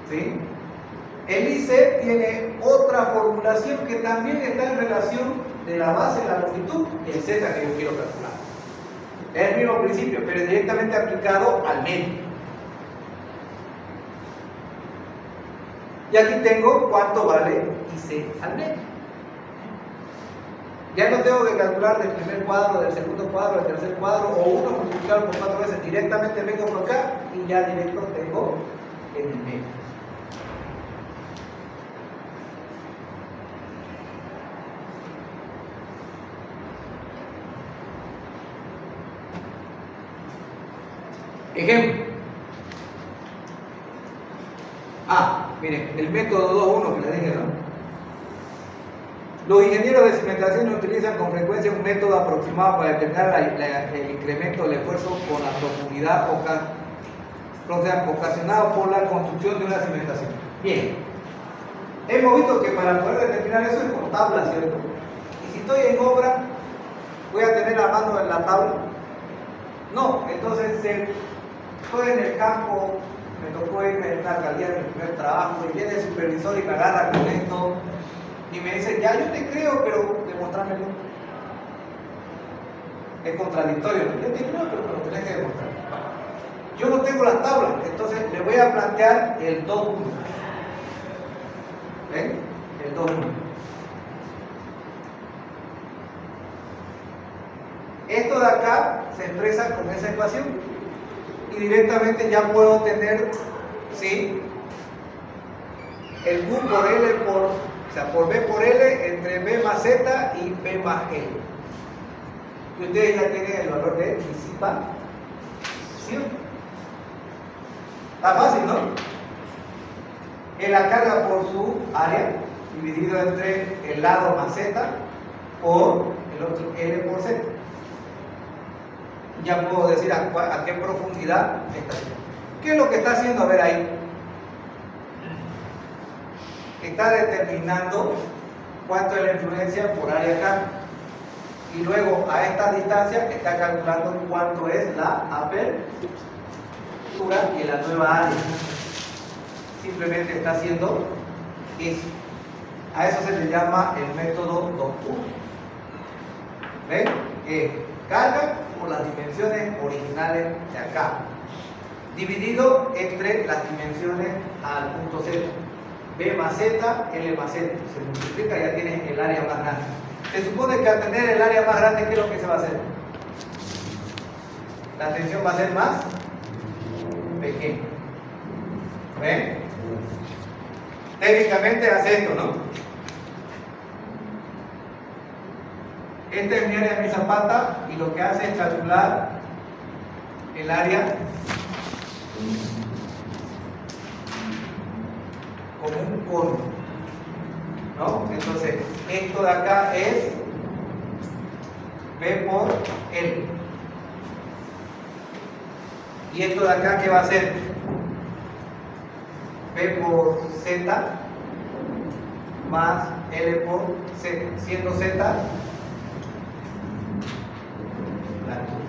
Speaker 1: ¿Sí? El IC tiene otra formulación que también está en relación de la base, la longitud y el Z que yo quiero calcular. Es el mismo principio, pero directamente aplicado al medio. Y aquí tengo cuánto vale IC al medio. Ya no tengo que calcular del primer cuadro, del segundo cuadro, del tercer cuadro, o uno multiplicado por 4 veces. Directamente vengo por acá y ya directo tengo en el medio. Ejemplo. Miren, el método 2.1 que les dije, ¿no? Los ingenieros de cimentación utilizan con frecuencia un método aproximado para determinar el incremento del esfuerzo con la profundidad ocasionado por la construcción de una cimentación. Bien, hemos visto que para poder determinar eso es con tabla, ¿cierto? Y si estoy en obra, ¿voy a tener a mano en la tabla? No, entonces estoy en el campo, me tocó irme en una alcaldía de mi primer trabajo y viene el supervisor y me agarra con esto y me dice, ya yo te creo, pero demostrámelo. Es contradictorio, ¿no? Yo te creo, pero me lo tenés que demostrar. Yo no tengo las tablas, entonces le voy a plantear el 2.1. ¿Ven? El 2.1. Esto de acá se expresa con esa ecuación y directamente ya puedo tener, ¿sí?, el Q por L por B por L entre B más Z y B más L. Y ustedes ya tienen el valor de disipación. Está fácil, ¿no? Es la carga por su área dividido entre el lado más Z por el otro L por Z. Ya puedo decir a qué profundidad está haciendo. ¿Qué es lo que está haciendo? A ver ahí. Está determinando cuánto es la influencia por área acá. Y luego a esta distancia está calculando cuánto es la apertura y la nueva área. Simplemente está haciendo eso. A eso se le llama el método 2.1. ¿Ven? Carga por las dimensiones originales de acá, dividido entre las dimensiones al punto Z. B más Z, L más Z. Se multiplica y ya tienes el área más grande. Se supone que al tener el área más grande, ¿qué es lo que se va a hacer? La tensión va a ser más pequeña. ¿Ven? Técnicamente hace esto, ¿no? Esta es mi área de mi zapata y lo que hace es calcular el área como un cono, ¿no? Entonces, esto de acá es B por L. Y esto de acá, ¿qué va a ser? B por Z más L por Z, siendo Z la altura.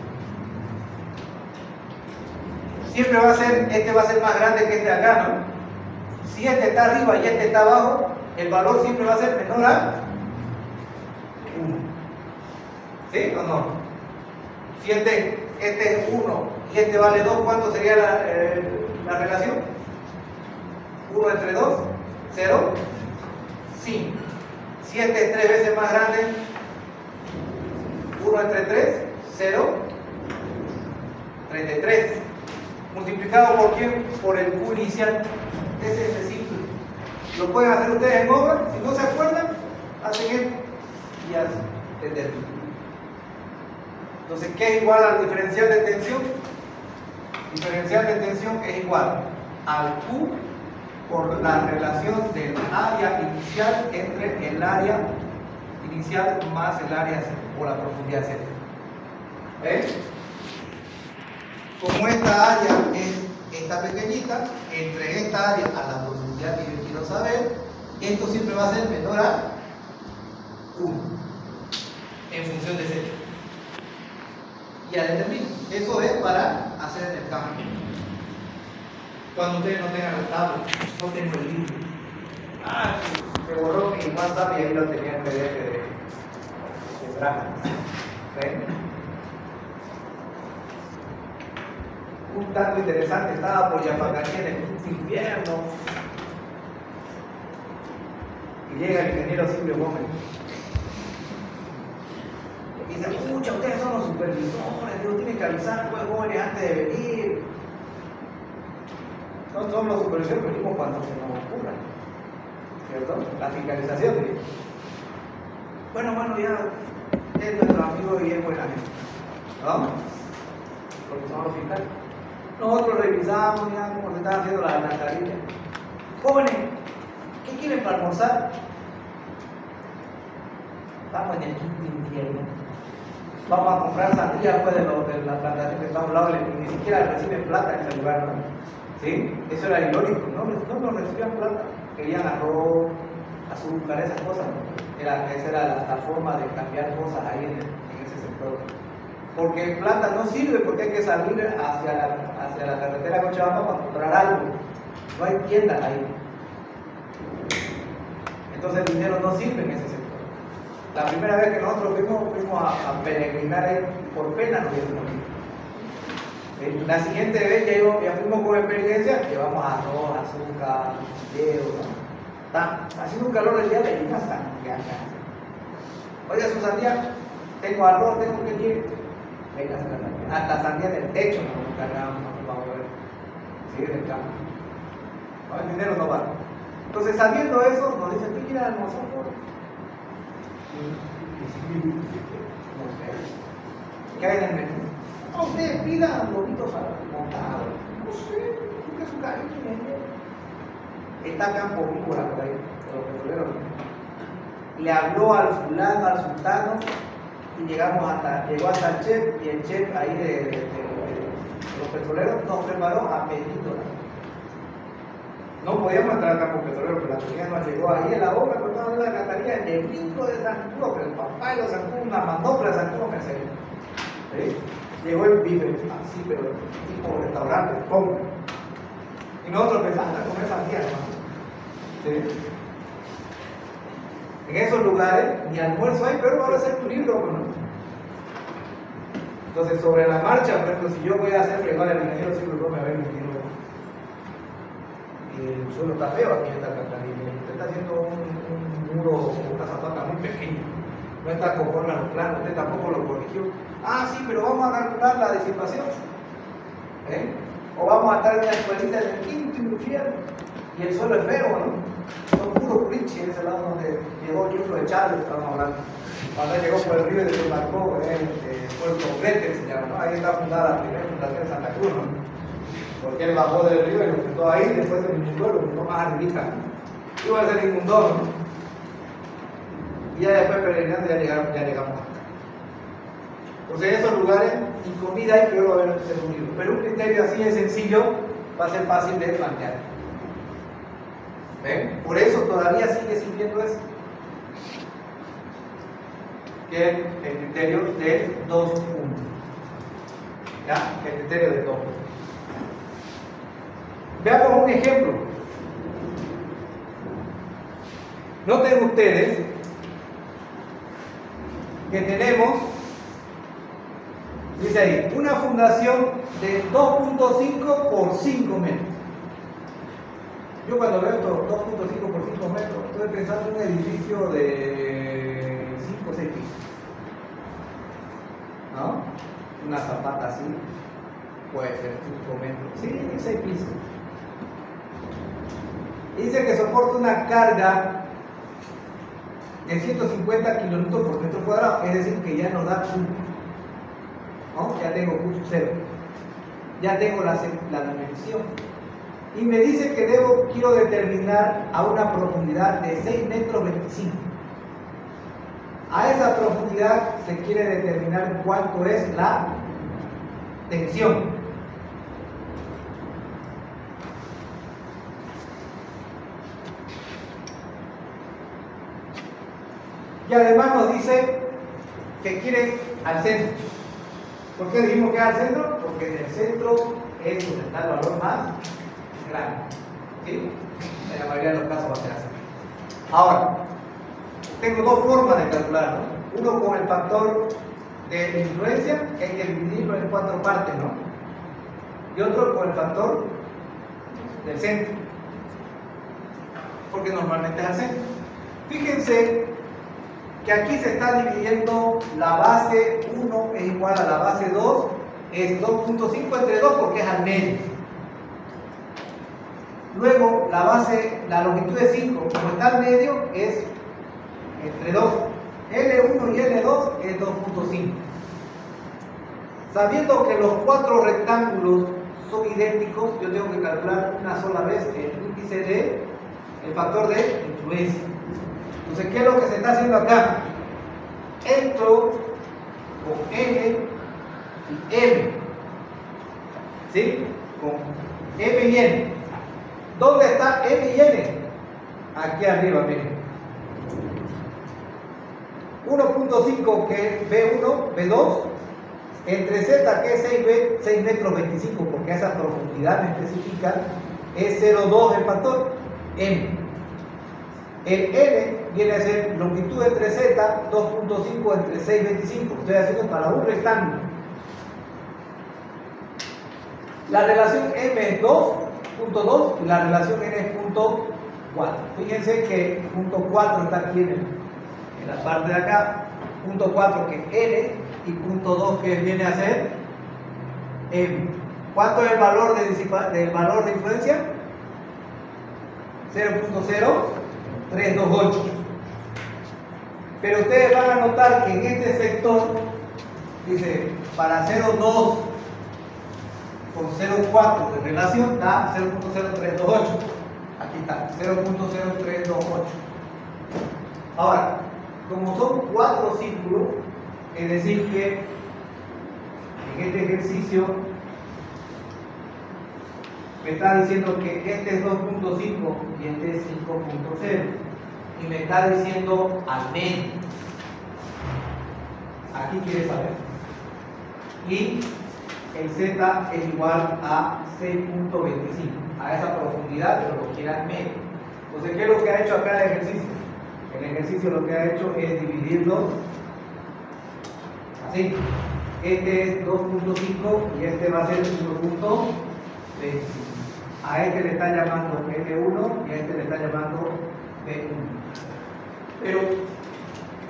Speaker 1: Siempre va a ser, este va a ser más grande que este de acá, ¿no? Si este está arriba y este está abajo, el valor siempre va a ser menor a 1. ¿Sí o no? Si este es 1 y este vale 2, ¿cuánto sería la relación? 1 entre 2, 0, 5. Si este es 3 veces más grande, 1 entre 3, 0, 33. Multiplicado por quién? Por el Q inicial. Ese es simple. Lo pueden hacer ustedes en obra. Si no se acuerdan, hacen esto y ya determinan. Entonces, ¿qué es igual al diferencial de tensión? Diferencial de tensión es igual al Q por la relación del área inicial entre el área inicial más el área cero, o la profundidad cero. ¿Ves? Como esta área es esta pequeñita, entre esta área a la profundidad que yo quiero saber, esto siempre va a ser menor a 1 en función de Z. Ya determino. Eso es para hacer el cambio. Cuando ustedes no tengan el tablet, no tengo el libro. Se borró mi WhatsApp y ahí lo tenía en PDF de Braja. ¿Ven? Un tanto interesante, estaba por Yapacaní en el infierno y llega el ingeniero Silvio Gómez y dice: escucha, ustedes son los supervisores, Dios tiene que avisar a los jóvenes antes de venir. No somos los supervisores, venimos cuando se nos ocurra, ¿cierto? La fiscalización. Bueno, ya es nuestro amigo y es buena gente, ¿no? Porque somos los fiscales. Nosotros revisamos ya cómo se están haciendo las alcantarillas. Jóvenes, ¿qué quieren para almorzar? Estamos en el quinto infierno. Vamos a comprar sandía después de la plantación que está a un lado y ni siquiera reciben plata en ese lugar, ¿no? ¿Sí? Eso era ilógico, no recibían plata. Querían arroz, azúcar, esas cosas, ¿no? Esa era la forma de cambiar cosas ahí en ese sector. Porque plata no sirve, porque hay que salir hacia la carretera Cochabamba para comprar algo. No hay tiendas ahí. Entonces el dinero no sirve en ese sector. La primera vez que nosotros fuimos a peregrinar ahí, por pena nos dieron morir. La siguiente vez ya fuimos con experiencia, llevamos arroz, azúcar, fideos, ¿no? Está haciendo un calor el día de una sandía. Oiga, su sandía, tengo arroz, tengo que ir. Venga, hasta sandía del techo nos cargamos para poder seguir el campo. No, el dinero no vale. Entonces, sabiendo eso, nos dicen: ¿qué quieren almorzar? ¿Qué hay en el menú? No, ustedes pidan lobitos montados. No sé, ¿qué es su cariño? Está Campo Víbora por ahí, por los petroleros. Le habló al fulano, al sultano, y llegó hasta el chef, y el chef ahí de los petroleros nos preparó a pedido. No podíamos entrar al campo petrolero, pero la comida nos llegó ahí en la obra, pero estaba en la alcantarilla, el brinco de Zancudo, pero el papá de los Zancudo, una manopla de Zancudo me enseñó. ¿Sí? Llegó el bife, así, pero tipo restaurante, ¡pum! Y nosotros pensamos a comer sandía, hermano. ¿Sí? En esos lugares, ni almuerzo hay, pero va a ser tu libro, ¿no? Entonces, sobre la marcha, por ejemplo, si yo voy a hacer fregar el ingeniero, siempre no me va a ver el ingeniero. El suelo está feo aquí en esta alcantarilla. Usted está haciendo un muro, una zapata muy pequeña. no está conforme a los planos, usted tampoco lo corrigió. Ah, sí, pero vamos a calcular la disipación. O vamos a estar en una escuelita en el quinto infierno y el suelo es feo, ¿no? Son puros bridge en ese lado donde llegó el libro de Charles, estamos hablando. Cuando llegó por el río y desembarcó Puerto Brete, se llama, ¿no? Ahí está fundada la primera fundación de Santa Cruz, ¿no? Porque él bajó del río y lo fundó ahí, después se inundó, lo fundó más arribita. Iba a ser inundó, ¿no? Y ya después peregrinando ya llegamos acá. Entonces en esos lugares, y comida hay que haber un libro. Pero un criterio así de sencillo va a ser fácil de plantear. ¿Ven? Por eso todavía sigue sirviendo eso. Que es el criterio de 2 puntos. ¿Ya? El criterio de 2 puntos. Veamos un ejemplo. Noten ustedes que tenemos, dice ahí, una fundación de 2.5 por 5 metros. Yo cuando veo esto, 2.5 por 5 metros, estoy pensando en un edificio de 5 o 6 pisos. ¿No? Una zapata así, puede ser 5 metros. Sí, 6 pisos. Dice que soporta una carga de 150 kilonewtons por metro cuadrado, es decir, que ya nos da Q. ¿No? Ya tengo Q 0. Ya tengo la dimensión. Y me dice que quiero determinar a una profundidad de 6 metros 25. A esa profundidad se quiere determinar cuánto es la tensión. Y además nos dice que quiere al centro. ¿Por qué dijimos que es al centro? Porque en el centro es donde está el valor más grande. ¿Sí? En la mayoría de los casos va a ser así. Ahora, tengo dos formas de calcular, ¿no? Uno con el factor de influencia, que hay que dividirlo en 4 partes, ¿no? Y otro con el factor del centro, porque normalmente es al centro. Fíjense que aquí se está dividiendo la base 1 es igual a la base 2, es 2.5 entre 2 porque es al medio. Luego la longitud de 5, como está al medio, es entre 2. L1 y L2 es 2.5. Sabiendo que los 4 rectángulos son idénticos, yo tengo que calcular una sola vez el índice de el factor de influencia. Entonces, ¿qué es lo que se está haciendo acá? Entro con N y M. ¿Sí? Con M y N. ¿Dónde está M y N? Aquí arriba, miren. 1.5 que es B1, B2, entre Z que es 6 metros 25, porque esa profundidad me especifica, es 0,2 el factor M. El N viene a ser longitud entre Z, 2.5 entre 6,25. Estoy haciendo para un rectángulo. La relación M es 2.2 y la relación N es 0.4. Fíjense que 0.4 está aquí en la parte de acá. 0.4 que es N y 0.2 que viene a ser M. ¿Cuánto es el valor del valor de influencia? 0.0328. Pero ustedes van a notar que en este sector dice para 0.2 con 0.4 de relación da 0.0328. Aquí está, 0.0328. Ahora, como son 4 círculos, es decir que en este ejercicio me está diciendo que este es 2.5 y este es 5.0 y me está diciendo al medio. Aquí quiere saber. Y el Z es igual a 6.25, a esa profundidad, pero lo quiere al medio. Entonces, ¿qué es lo que ha hecho acá el ejercicio? El ejercicio lo que ha hecho es dividirlo así. Este es 2.5 y este va a ser 1.25. A este le está llamando L1 y a este le está llamando B1. Pero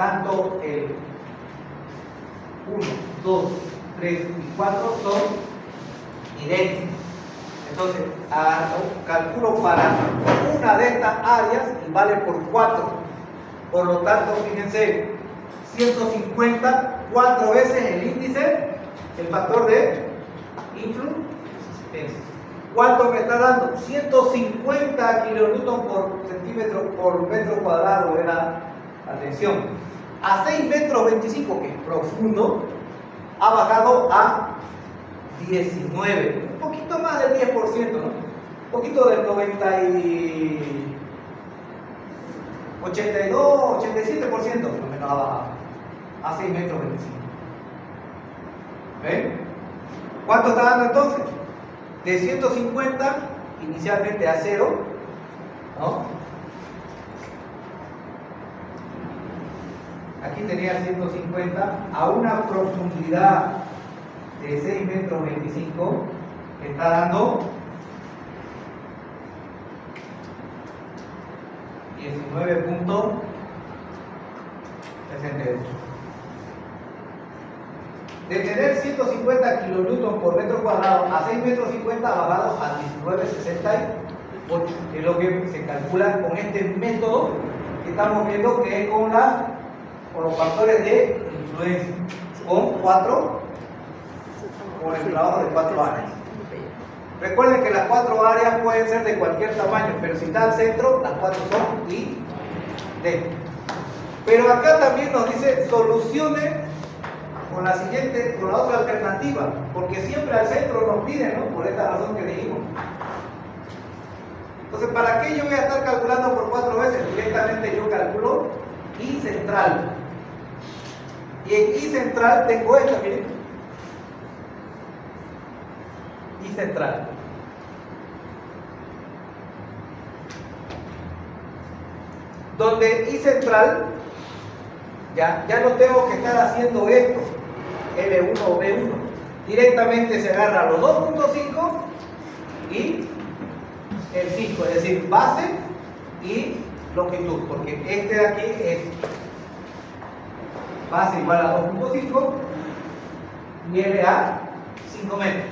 Speaker 1: tanto el 1, 2, 3 y 4 son idénticos. Entonces, calculo para una de estas áreas y vale por 4. Por lo tanto, fíjense, 150, 4 veces el índice, el factor de influencia. ¿Cuánto me está dando? 150 kilonewton por centímetro por metro cuadrado era la tensión. A 6 metros 25, que es profundo, ha bajado a 19, un poquito más del 10%, ¿no? Un poquito del 90 y 82, 87% por lo menos ha bajado a 6 metros 25. ¿Ven? ¿Cuánto está dando entonces? De 150 inicialmente a 0, ¿no? Aquí tenía 150 a una profundidad de 6 metros 25, está dando 19.68. De tener 150 kilonewton por metro cuadrado a 6 metros 50 ha bajado a 19.68, que es lo que se calcula con este método que estamos viendo, que es con los factores de influencia, con el trabajo de 4 áreas. Recuerden que las 4 áreas pueden ser de cualquier tamaño, pero si está al centro, las 4 son idénticas. Pero acá también nos dice soluciones con la otra alternativa, porque siempre al centro nos piden, ¿no? Por esta razón que dijimos. Entonces, ¿para qué yo voy a estar calculando por 4 veces? Directamente yo calculo I central. Y en I central tengo esta, miren. I central. Donde I central, ya no tengo que estar haciendo esto, L1 o B1. Directamente se agarra los 2.5 y el 5, es decir, base y longitud, porque este de aquí es base igual a 2.5 y L a 5 metros.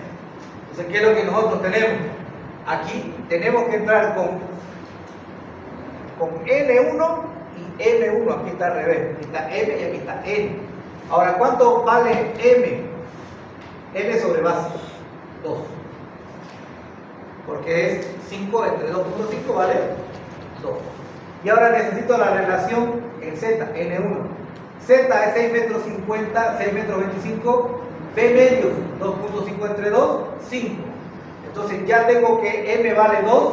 Speaker 1: Entonces, ¿qué es lo que nosotros tenemos? Aquí tenemos que entrar con L1 y M1, aquí está al revés, aquí está M y aquí está N. Ahora, ¿cuánto vale M? M sobre base, 2. Porque es 5 entre 2.5 vale 2. Y ahora necesito la relación en Z, N1. Z es 6 metros 50, 6 metros 25, B medios, 2.5 entre 2, 5. Entonces ya tengo que M vale 2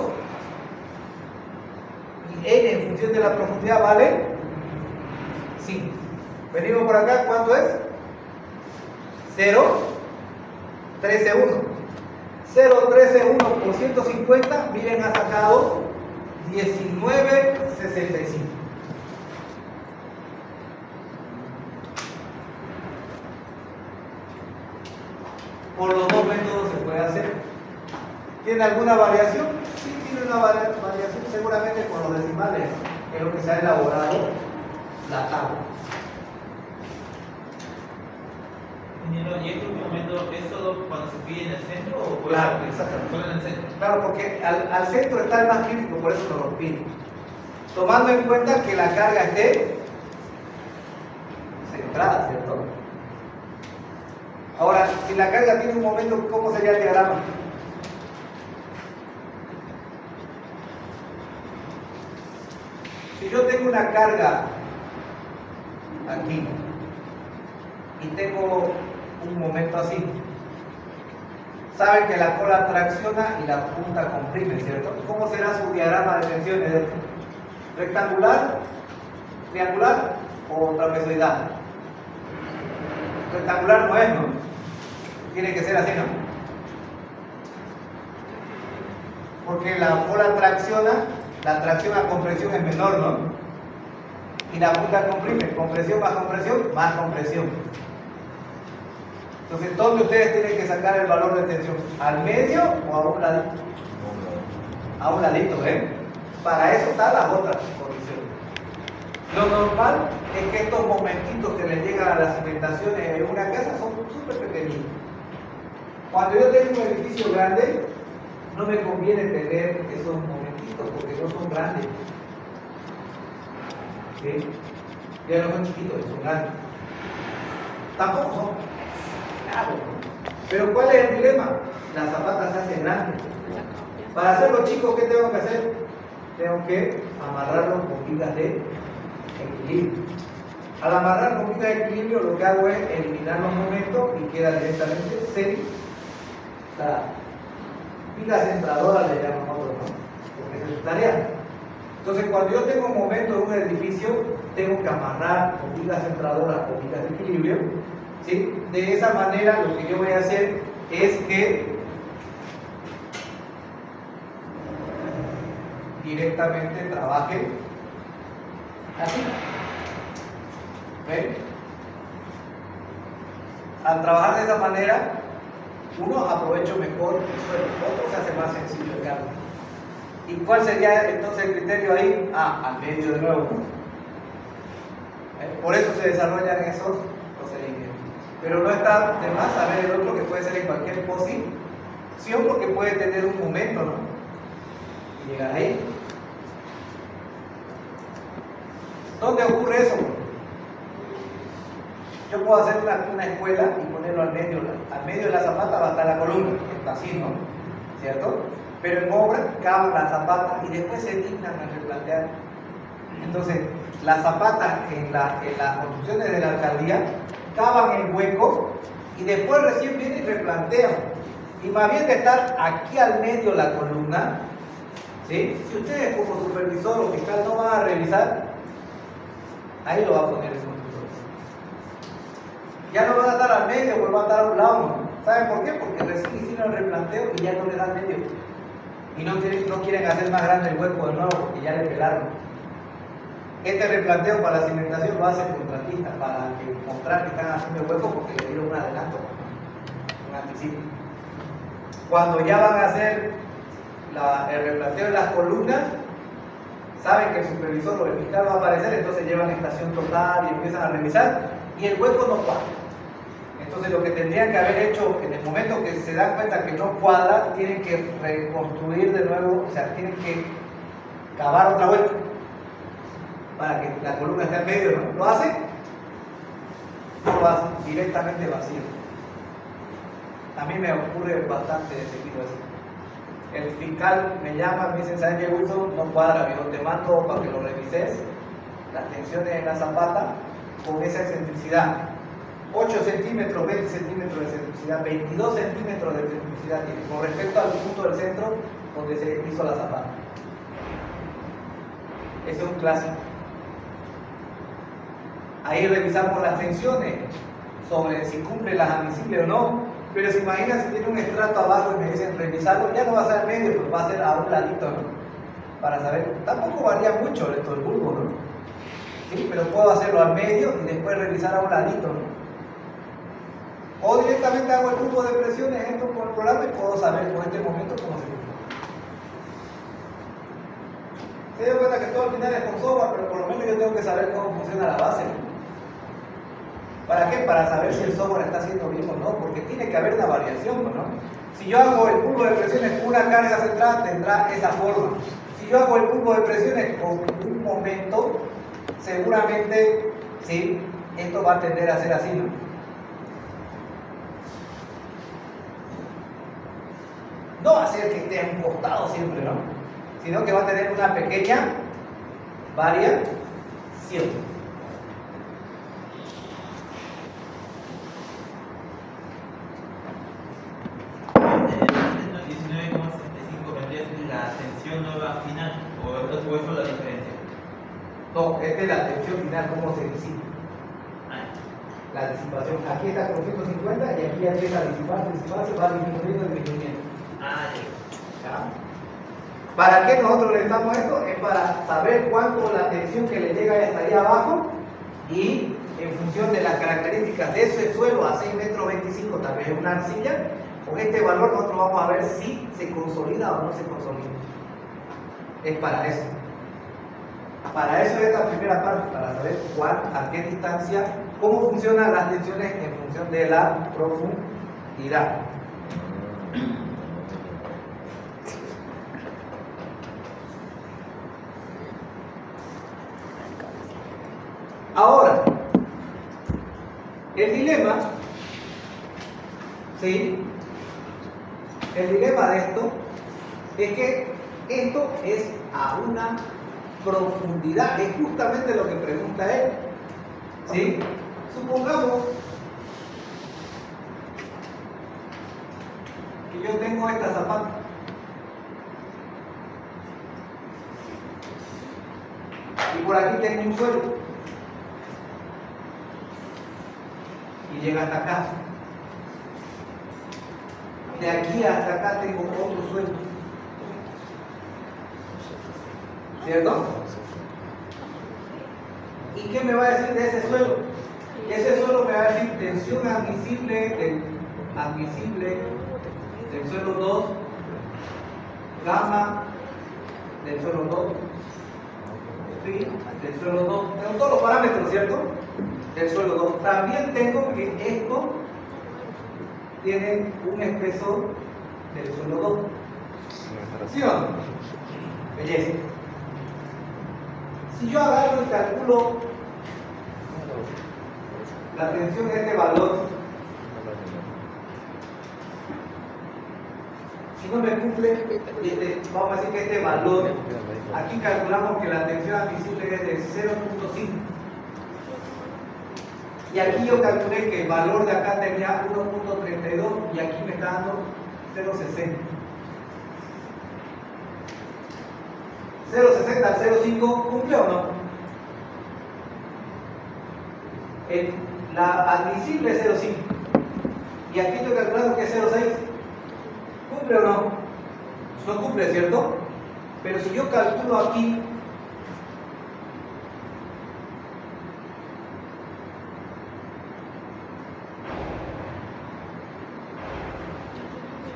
Speaker 1: y N en función de la profundidad vale 5. Venimos por acá, ¿cuánto es? 0, 13, 1. 0, 13, 1 por 150, miren, ha sacado 19.65. Por los dos métodos se puede hacer. ¿Tiene alguna variación? Sí, tiene una variación seguramente con los decimales, que es lo que se ha elaborado la tabla.
Speaker 3: ¿Y este último método es solo cuando se pide en el centro o puede
Speaker 1: Claro,
Speaker 3: ser
Speaker 1: exactamente.
Speaker 3: solo en el centro?
Speaker 1: Claro, porque al centro está el más crítico, por eso nos lo pide. Tomando en cuenta que la carga esté centrada, ¿cierto? Ahora, si la carga tiene un momento, ¿cómo sería el diagrama? Si yo tengo una carga aquí y tengo un momento así, saben que la cola tracciona y la punta comprime, ¿cierto? ¿Cómo será su diagrama de tensiones? ¿Rectangular, triangular o trapezoidal? Rectangular no es, ¿no? Tiene que ser así, ¿no? Porque la cola tracciona, la tracción a compresión es menor, ¿no? Y la punta comprime, compresión, más compresión. Entonces, ¿dónde ustedes tienen que sacar el valor de tensión? ¿Al medio o a un ladito? A un ladito, ¿ven? Para eso están las otras condiciones. Lo normal es que estos momentitos que le llegan a las cimentaciones en una casa son súper pequeñitos. Cuando yo tengo un edificio grande, no me conviene tener esos momentitos porque no son grandes. ¿Sí? Ya no son chiquitos, son grandes. Tampoco son claros. Pero ¿cuál es el dilema? La zapata se hace grande. Para hacerlo chicos, ¿qué tengo que hacer? Tengo que amarrarlo con vigas de equilibrio. Al amarrar con vigas de equilibrio, lo que hago es eliminar los momentos y queda directamente centrada. Viga centradora le llaman otro, ¿no? Porque esa es su tarea. Entonces, cuando yo tengo un momento en un edificio, tengo que amarrar con vigas centradoras o vigas de equilibrio, ¿sí? De esa manera, lo que yo voy a hacer es que directamente trabaje así. ¿Ven? Al trabajar de esa manera, uno aprovecha mejor el suelo, otro se hace más sencillo el cambio. ¿Y cuál sería entonces el criterio ahí? Al medio de nuevo. Por eso se desarrollan esos procedimientos. Pero no está de más saber el otro que puede ser en cualquier posición porque puede tener un momento, ¿no? Y llegar ahí. ¿Dónde ocurre eso? Yo puedo hacer una escuela y ponerlo al medio de la zapata va a estar la columna, está así, ¿no? ¿Cierto? Pero en obra cavan la zapata y después se dignan a replantear. Entonces, las zapatas en las construcciones de la alcaldía cavan el hueco y después recién vienen y replantean. Y más bien de estar aquí al medio la columna, ¿sí? Si ustedes como supervisor o fiscal no van a revisar, ahí lo va a poner el constructor. Ya no van a estar al medio, pues van a estar a un lado, ¿no? ¿Saben por qué? Porque recién hicieron el replanteo y ya no le dan medio. Y no quieren hacer más grande el hueco de nuevo porque ya le pelaron. Este replanteo para la cimentación lo hace el contratista para mostrar que están haciendo el hueco porque le dieron un adelanto, un anticipo. Cuando ya van a hacer el replanteo de las columnas, saben que el supervisor o el fiscal va a aparecer, entonces llevan estación total y empiezan a revisar y el hueco no cuadra. Entonces lo que tendrían que haber hecho en el momento que se dan cuenta que no cuadra, tienen que reconstruir de nuevo, o sea, tienen que cavar otra vuelta para que la columna esté en medio, ¿no? ¿Lo hace? No lo hace, directamente vacío. A mí me ocurre bastante de seguido eso. El fiscal me llama, me dice, ¿sabes qué, Wilson? No cuadra, yo te mando para que lo revises, las tensiones en la zapata con esa excentricidad. 8 centímetros, 20 centímetros de excentricidad, 22 centímetros de excentricidad tiene, con respecto al punto del centro donde se hizo la zapata. Ese es un clásico. Ahí revisamos las tensiones sobre si cumple las admisibles o no. Pero se imagina si tiene un estrato abajo y me dicen revisarlo, ya no va a ser al medio, pues va a ser a un ladito, ¿no? Para saber. Tampoco varía mucho esto del bulbo, ¿no? Sí, pero puedo hacerlo al medio y después revisar a un ladito, ¿no? O directamente hago el grupo de presiones, entro con el programa y puedo saber con este momento cómo se cumple. Se dio cuenta que todo al final es con software, pero por lo menos yo tengo que saber cómo funciona la base, ¿no? ¿Para qué? Para saber si el software está haciendo bien o no, porque tiene que haber una variación, ¿no? Si yo hago el bulbo de presiones con una carga central, tendrá esa forma. Si yo hago el bulbo de presiones con un momento, seguramente, sí, esto va a tender a ser así, ¿no? No va a ser que esté a un costado siempre, ¿no? Sino que va a tener una pequeña variación.
Speaker 3: La tensión nueva final, o eso es la diferencia.
Speaker 1: No, esta es la tensión final, cómo se disipa. La disipación. Aquí está con 150 y aquí empieza a disiparse, va disminuyendo. ¿Ya? ¿Para qué nosotros necesitamos esto? Es para saber cuánto la tensión que le llega hasta ahí abajo y en función de las características de ese suelo a 6,25 metros, tal vez una arcilla, con este valor nosotros vamos a ver si se consolida o no se consolida. Es para eso. para eso es esta primera parte, para saber a qué distancia, cómo funcionan las tensiones en función de la profundidad. Ahora, el dilema, ¿sí? El dilema de esto es que esto es a una profundidad, es justamente lo que pregunta él, ¿sí? Supongamos que yo tengo esta zapata y por aquí tengo un suelo y llega hasta acá. De aquí hasta acá tengo otro suelo, ¿cierto? ¿Y qué me va a decir de ese suelo? Ese suelo me va a decir tensión admisible del suelo 2, gamma del suelo 2, phi del suelo 2. Tengo todos los parámetros, ¿cierto? Del suelo 2. También tengo que esto tiene un espesor del suelo 2. ¿Sí o no? Belleza. Si yo agarro y calculo la tensión de este valor, si no me cumple, vamos a decir que este valor, aquí calculamos que la tensión admisible es de 0.5. Y aquí yo calculé que el valor de acá tenía 1.32 y aquí me está dando 0.60. 0.60 al 0.5, ¿cumple o no? La admisible es 0.5 y aquí estoy calculando que es 0.6. ¿Cumple o no? No cumple, ¿cierto? Pero si yo calculo aquí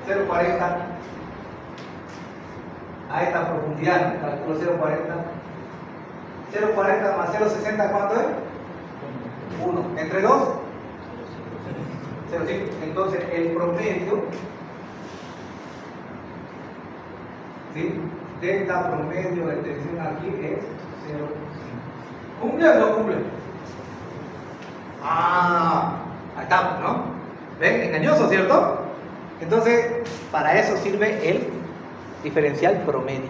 Speaker 1: .40 a esta profundidad, ¿no? Calculo 0.40. 0.40 más 0.60, ¿cuánto es? 1. ¿Entre 2? 0.5. Entonces el promedio, ¿sí?, delta promedio de tensión aquí es 0.5. ¿Cumple o no cumple? Ah, ahí estamos, ¿no? ¿Ven? Engañoso, ¿cierto? Entonces, para eso sirve el diferencial promedio.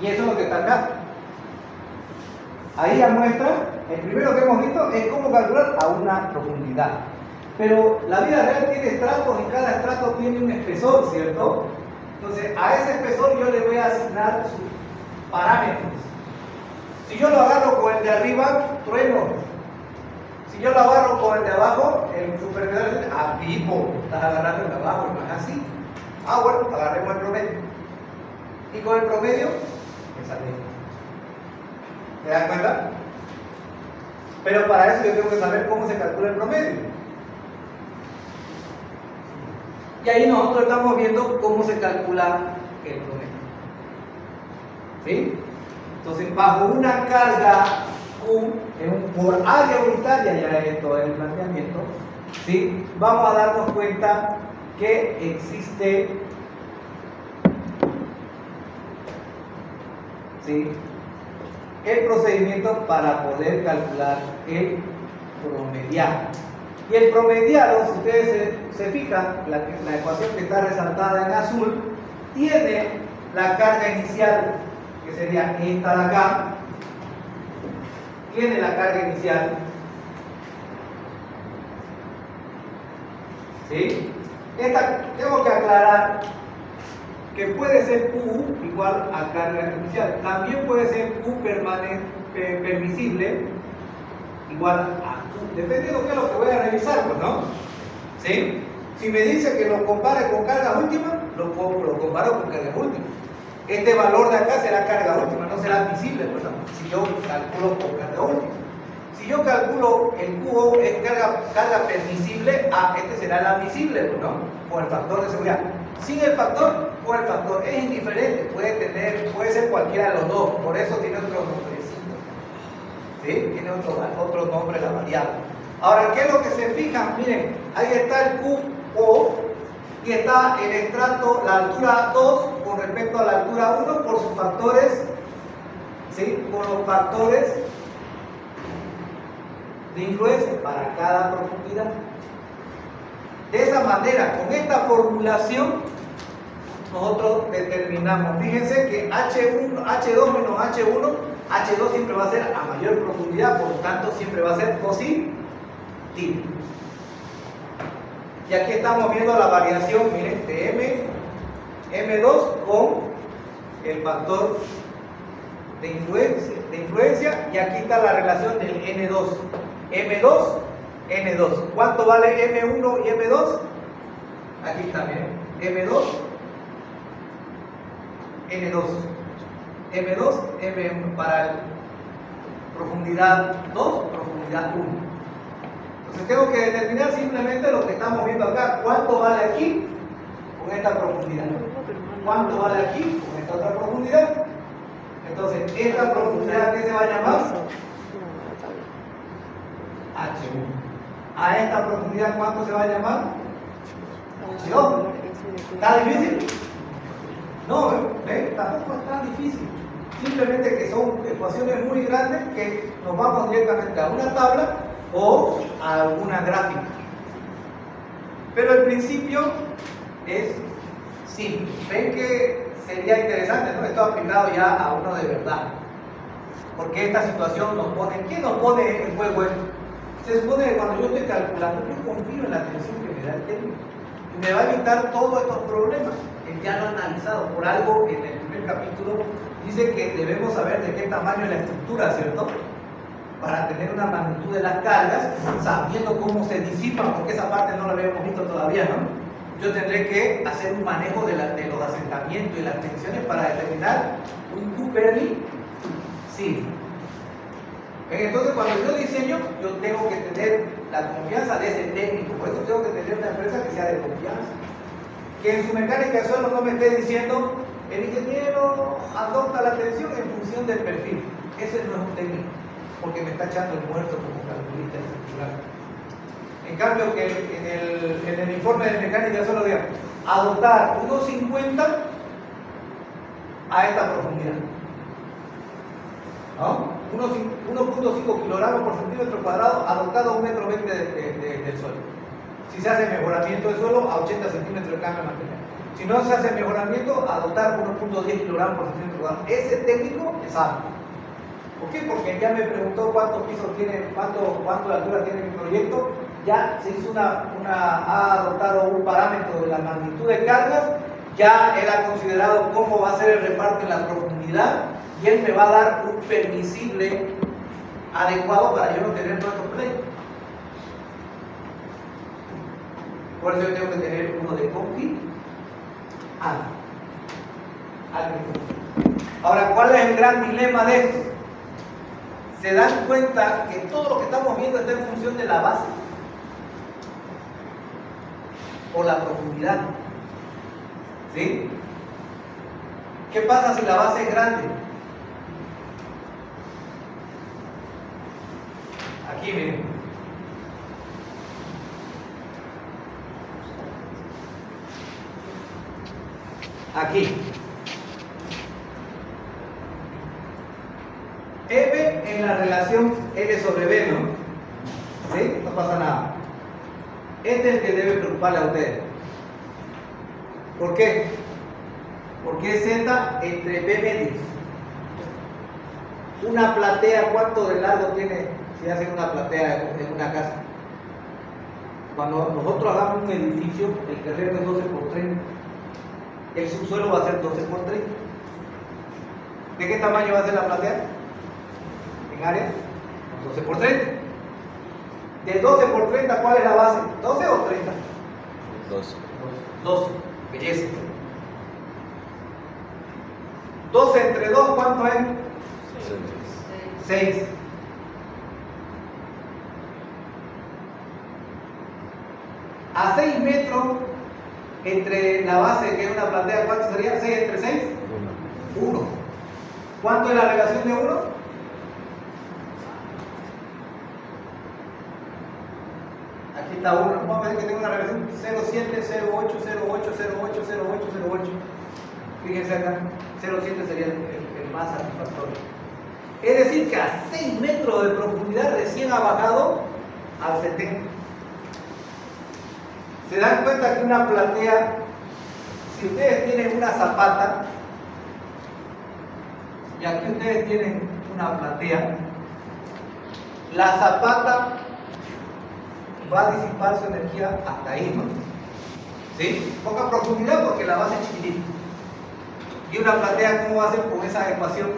Speaker 1: Y eso es lo que está acá. Ahí ya muestra, el primero que hemos visto es cómo calcular a una profundidad. Pero la vida real tiene estratos y cada estrato tiene un espesor, ¿cierto? Entonces, a ese espesor yo le voy a asignar sus parámetros. Si yo lo agarro con el de arriba, trueno. Si yo lo agarro con el de abajo, el supervisor dice, ah, pipo, estás agarrando el de abajo, no es así. Ah, bueno, agarremos el promedio. Y con el promedio, me sale. ¿Te das cuenta? Pero para eso yo tengo que saber cómo se calcula el promedio. Y ahí nosotros estamos viendo cómo se calcula el promedio. ¿Sí? Entonces, bajo una carga Q, por área unitaria, ya es todo el planteamiento, ¿sí?, vamos a darnos cuenta que existe, ¿sí?, el procedimiento para poder calcular el promediado. Y el promediado, si ustedes se fijan, la ecuación que está resaltada en azul, tiene la carga inicial, que sería esta de acá, tiene la carga inicial, ¿sí? Esta, tengo que aclarar que puede ser Q igual a carga inicial, también puede ser Q permisible igual a Q, dependiendo de qué es lo que voy a revisar, pues, ¿no? ¿Sí? Si me dice que lo compare con carga última, lo comparo con carga última. Este valor de acá será carga última, no será admisible, pues, ¿no?, si yo calculo con carga última. Si yo calculo el QO es carga permisible, este será el admisible, pues, ¿no?, con el factor de seguridad. sin el factor o el factor. Es indiferente, puede ser cualquiera de los dos, por eso tiene otro nombrecito. ¿Sí? Tiene otro nombre la variable. Ahora, ¿qué es lo que se fija? Miren, ahí está el QO y está el estrato, la altura 2 con respecto a la altura 1 por sus factores, ¿sí? Por los factores de influencia para cada profundidad. De esa manera, con esta formulación, nosotros determinamos, fíjense que H2 menos H1, H2 siempre va a ser a mayor profundidad, por lo tanto siempre va a ser positivo. Y aquí estamos viendo la variación, miren, de M2 con el factor de influencia, y aquí está la relación del N2. M2, N2. ¿Cuánto vale M1 y M2? Aquí está, miren. M2, N2. M2, M1 para profundidad 2, profundidad 1. Entonces tengo que determinar simplemente lo que estamos viendo acá. ¿Cuánto vale aquí con esta profundidad? ¿Cuánto vale aquí con esta otra profundidad? Entonces, esta profundidad, ¿qué se va a llamar? H1. A esta profundidad, ¿cuánto se va a llamar? H2. ¿Está difícil? No, tampoco es tan difícil. Simplemente que son ecuaciones muy grandes que nos vamos directamente a una tabla o a alguna gráfica. Pero el principio es simple. Ven que sería interesante, ¿no? Esto aplicado ya a uno de verdad. Porque esta situación nos pone, ¿qué nos pone en juego esto? Se supone que cuando yo estoy calculando, yo confío en la atención que me da el técnico. Y me va a evitar todos estos problemas. Él ya lo ha analizado. Por algo, en el primer capítulo, dice que debemos saber de qué tamaño es la estructura, ¿cierto? Para tener una magnitud de las cargas, sabiendo cómo se disipan, porque esa parte no la habíamos visto todavía, ¿no? Yo tendré que hacer un manejo de los asentamientos y las tensiones para determinar un Q/μ. Sí. Entonces, cuando yo diseño, yo tengo que tener la confianza de ese técnico. Por eso tengo que tener una empresa que sea de confianza. Que en su mecánica de suelo no me esté diciendo, el ingeniero adopta la tensión en función del perfil. Ese no es un técnico, porque me está echando el muerto como calculista estructural. En cambio, que en el informe de mecánica de suelo diga, adoptar 1,50 a esta profundidad. ¿No? 1.5 kilogramos por centímetro cuadrado adoptado a 1,20 m del suelo. Si se hace mejoramiento del suelo, a 80 centímetros de cambio de material. Si no se hace mejoramiento, adoptar 1.10 kilogramos por centímetro cuadrado. Ese técnico es sabe. ¿Por qué? Porque ya me preguntó cuántos pisos tiene, cuánto de altura tiene mi proyecto. Ya se hizo ha adoptado un parámetro de la magnitud de cargas. Ya él ha considerado cómo va a ser el reparto en la profundidad. Y él me va a dar un permisible adecuado para yo no tener tantos pleitos. Por eso yo tengo que tener uno de confianza. Ahora, ¿cuál es el gran dilema de esto? Se dan cuenta que todo lo que estamos viendo está en función de la base o la profundidad. ¿Sí? ¿Qué pasa si la base es grande? Aquí miren. Aquí. M en la relación L sobre B, ¿no? ¿Sí? No pasa nada. Este es el que debe preocuparle a ustedes. ¿Por qué? Porque es Z entre B medios. Una platea, ¿cuánto de largo tiene si hacen una platea en una casa? Cuando nosotros hagamos un edificio, el terreno es 12 por 30. El subsuelo va a ser 12 por 30. ¿De qué tamaño va a ser la platea? En área, 12 por 30. De 12 por 30, ¿cuál es la base? ¿12 o 30?
Speaker 4: 12.
Speaker 1: 12. Belleza. 12 entre 2, ¿cuánto es? 6. A 6 metros entre la base, que es una platea, ¿cuánto sería? 6 entre 6. 1. ¿Cuánto es la relación de 1? Aquí está 1. Vamos a ver que tengo una relación 0,7, 0,8, 0,8, 0,8, 0,8, 0,8. Fíjense acá, 0,7 sería el más satisfactorio. Es decir, que a 6 metros de profundidad recién ha bajado al 70. ¿Se dan cuenta que una platea, si ustedes tienen una zapata, y aquí ustedes tienen una platea, la zapata va a disipar su energía hasta ahí, ¿no? ¿Sí? Poca profundidad porque la base es chiquitita. Y una platea, ¿cómo va a hacer con esa ecuación?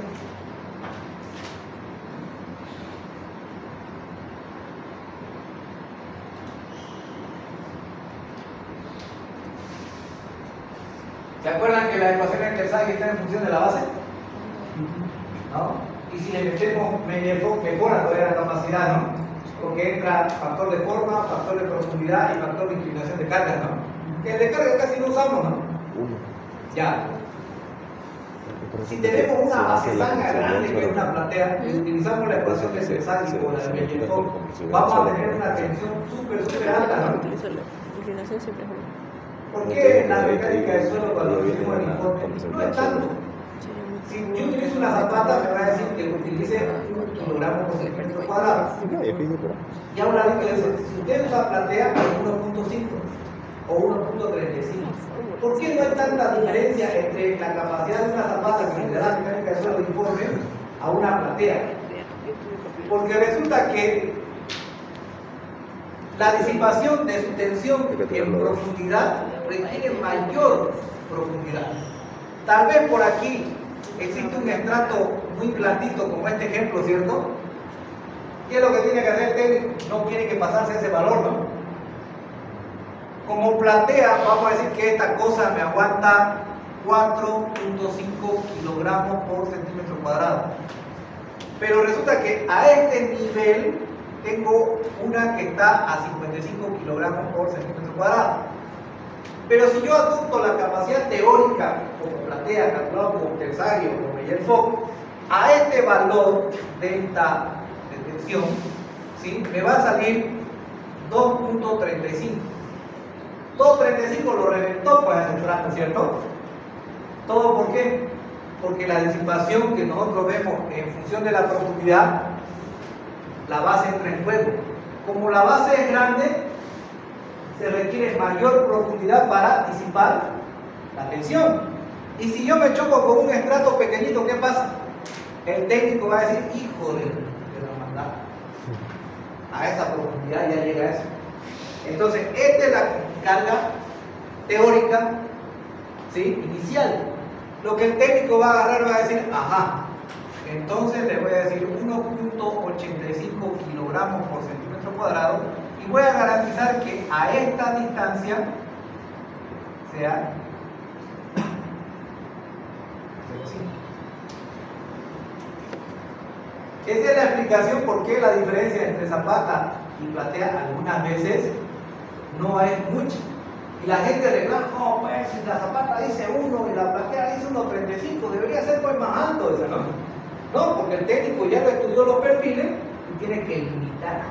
Speaker 1: ¿Se acuerdan que la ecuación de Tersaghi está en función de la base? ¿No? Y si le metemos mejora todavía la capacidad, ¿no? Porque entra factor de forma, factor de profundidad y factor de inclinación de carga, ¿no? Que el de carga casi no usamos, ¿no? Ya. Si tenemos una base tan grande que es una platea y utilizamos la ecuación de Tersaghi con la de Meyerhoff, vamos a tener una tensión súper alta, ¿no?
Speaker 2: La inclinación siempre es una.
Speaker 1: ¿Por qué en la mecánica del suelo cuando hicimos el informe no es tanto? Si yo utilizo una zapata me va a decir que utilice 1 kilogramo por centímetro cuadrado. Y ahora digo eso, si usted usa platea es 1.5 o 1.35. ¿Por qué no hay tanta diferencia entre la capacidad de una zapata que le da la mecánica del suelo de informe a una platea? Porque resulta que la disipación de su tensión en profundidad requiere mayor profundidad. Tal vez por aquí existe un estrato muy blandito como este ejemplo, ¿cierto? ¿Qué es lo que tiene que hacer el técnico? No tiene que pasarse ese valor, ¿no? Como platea, vamos a decir que esta cosa me aguanta 4.5 kilogramos por centímetro cuadrado. Pero resulta que a este nivel tengo una que está a 55 kilogramos por centímetro cuadrado. Pero si yo adopto la capacidad teórica como platea, calculado como Tersaghi o como Meyerhoff, a este valor delta de tensión, ¿sí? Me va a salir 2.35. 2.35 lo reventó pues ese trato, ¿cierto? ¿Todo por qué? Porque la disipación que nosotros vemos en función de la profundidad, la base entra en juego. Como la base es grande, se requiere mayor profundidad para disipar la tensión. Y si yo me choco con un estrato pequeñito, ¿qué pasa? El técnico va a decir, hijo de la maldad. A esa profundidad ya llega eso. Entonces, esta es la carga teórica, ¿sí? Inicial. Lo que el técnico va a agarrar va a decir, ajá, entonces le voy a decir 1.85 kilogramos por centímetro cuadrado y voy a garantizar que a esta distancia sea 0,5. Esa es la explicación por qué la diferencia entre zapata y platea algunas veces no es mucha. Y la gente reclama, no, pues si la zapata dice 1 y la platea dice 1.35, debería ser pues más alto eso, ¿no? No, porque el técnico ya lo estudió los perfiles y tiene que limitar.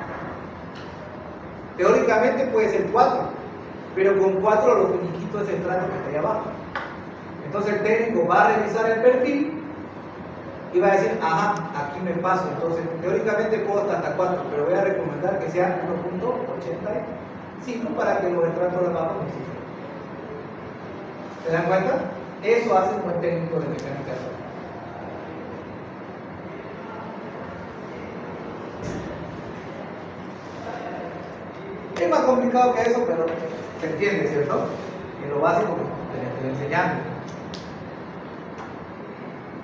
Speaker 1: Teóricamente puede ser 4, pero con 4 lo finiquito es el estrato que está ahí abajo. Entonces el técnico va a revisar el perfil y va a decir, ajá, aquí me paso. Entonces teóricamente puedo hasta 4, pero voy a recomendar que sea 1.85 para que los estratos de abajo no sufran. ¿Se dan cuenta? Eso hace un buen técnico de mecánica de suelo. Es más complicado que eso, pero se entiende, ¿cierto? En lo básico que le enseñamos.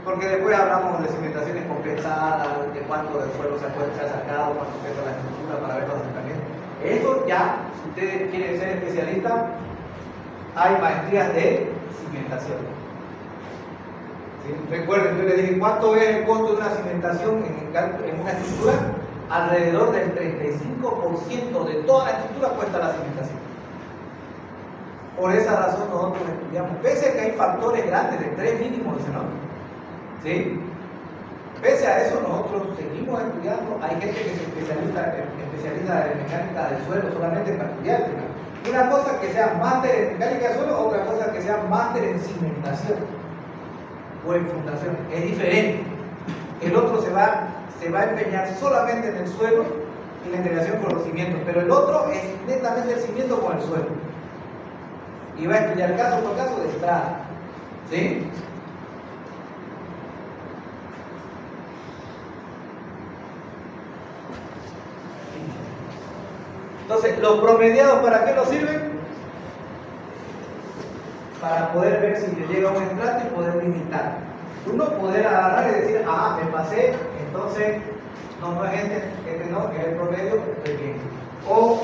Speaker 1: Porque después hablamos de cimentaciones compensadas, de cuánto del suelo se ha sacado, cuánto pesa la estructura para ver los asentamientos. Eso ya, si ustedes quieren ser especialistas, hay maestrías de cimentación. ¿Sí? Recuerden, yo les dije, ¿cuánto es el costo de una cimentación en una estructura? Alrededor del 35% de toda la estructura cuesta la cimentación. Por esa razón nosotros estudiamos, pese a que hay factores grandes de 3 mínimos, ¿no? ¿Sí? Pese a eso nosotros seguimos estudiando. Hay gente que se especializa en mecánica del suelo solamente para estudiar, ¿no? Una cosa que sea máster en mecánica del suelo, otra cosa que sea máster en cimentación o en fundación. Es diferente. El otro se va a empeñar solamente en el suelo y la integración con los cimientos, pero el otro es netamente el cimiento con el suelo. Y va a estudiar caso por caso de estrada. ¿Sí? Entonces, ¿los promediados para qué nos sirven? Para poder ver si le llega un estrato y poder limitar. Uno poder agarrar y decir, ah, me pasé, entonces no es este no, es el promedio, estoy bien. O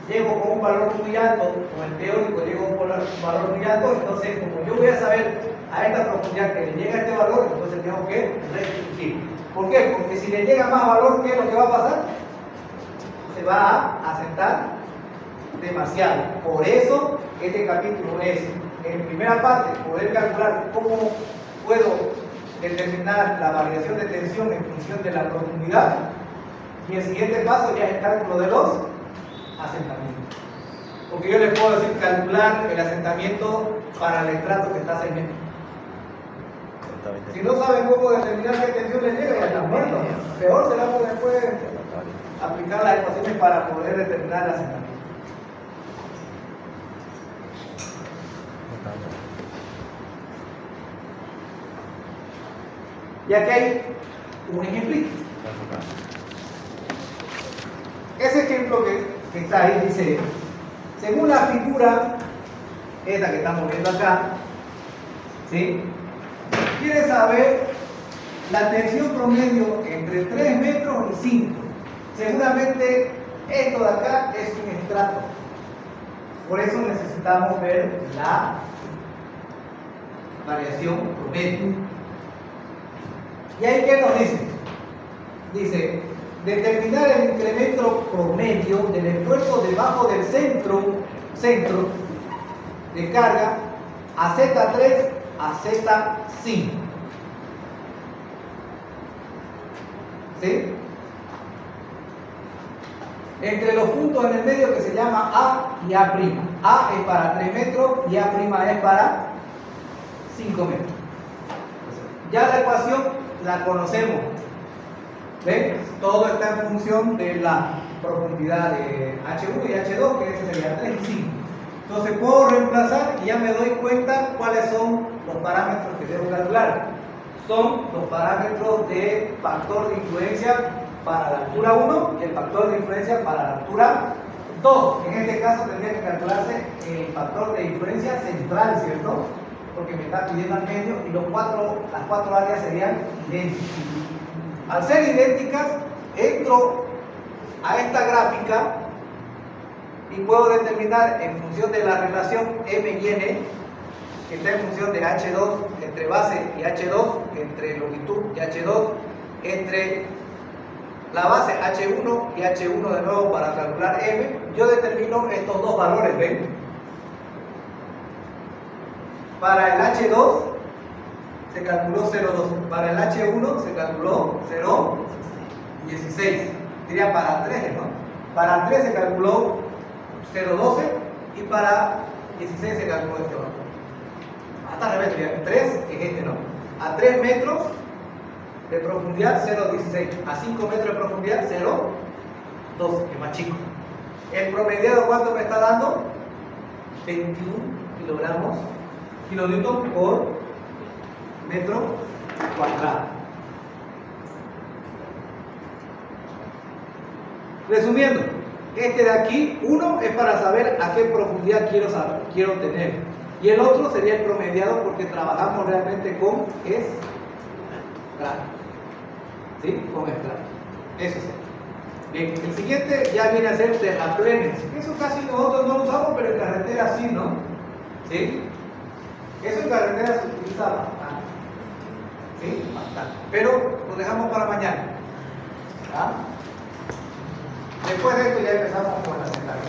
Speaker 1: llego con un valor muy alto, o el teórico llego con un valor muy alto, entonces como yo voy a saber a esta profundidad que le llega este valor, entonces tengo que restringir. ¿Por qué? Porque si le llega más valor, ¿qué es lo que va a pasar? Se va a asentar demasiado. Por eso este capítulo es, en primera parte, poder calcular cómo puedo determinar la variación de tensión en función de la profundidad, y el siguiente paso ya es el cálculo de los asentamientos. Porque yo les puedo decir calcular el asentamiento para el estrato que está a 6 metros. Si no saben cómo determinar qué tensión les llega, ya están muertos. Peor será después aplicar las ecuaciones para poder determinar el asentamiento. Y aquí hay un ejemplito. Ese ejemplo que está ahí dice, según la figura, esta que estamos viendo acá, ¿sí? Quiere saber la tensión promedio entre 3 metros y 5. Seguramente esto de acá es un estrato. Por eso necesitamos ver la variación promedio. ¿Y ahí qué nos dice? Dice, determinar el incremento promedio del esfuerzo debajo del centro de carga a Z3 a Z5. ¿Sí? Entre los puntos en el medio que se llama A y A'. A es para 3 metros y A' es para 5 metros. Ya la ecuación la conocemos. ¿Ven? Todo está en función de la profundidad de H1 y H2, que ese sería 3 y 5. Entonces puedo reemplazar y ya me doy cuenta cuáles son los parámetros que debo calcular. Son los parámetros de factor de influencia para la altura 1 y el factor de influencia para la altura 2. En este caso tendría que calcularse el factor de influencia central, ¿cierto? Porque me está pidiendo al medio y las cuatro áreas serían idénticas. Al ser idénticas, entro a esta gráfica y puedo determinar en función de la relación M y N, que está en función de H2 entre base y H2, entre longitud y H2, entre la base H1 y H1 de nuevo para calcular M, yo determino estos dos valores, ¿ven? Para el H2 se calculó 0,12, para el H1 se calculó 0,16, diría para 3, ¿no? Para 3 se calculó 0,12 y para 16 se calculó este valor. Hasta al revés, 3 es este, ¿no? A 3 metros de profundidad 0,16, a 5 metros de profundidad 0,12, que es más chico. El promediado, ¿cuánto me está dando? 21 kilonewton por metro cuadrado. Resumiendo, este de aquí, uno es para saber a qué profundidad quiero tener, y el otro sería el promediado porque trabajamos realmente con estrato. ¿Sí? Con estrato. Eso sí. Bien, el siguiente ya viene a ser terraplenes. Eso casi nosotros no lo usamos, pero en carretera sí, ¿no? ¿Sí? Eso en carretera se utiliza bastante. ¿Sí? Bastante. Pero lo dejamos para mañana. ¿Ah? Después de esto ya empezamos con la secundaria.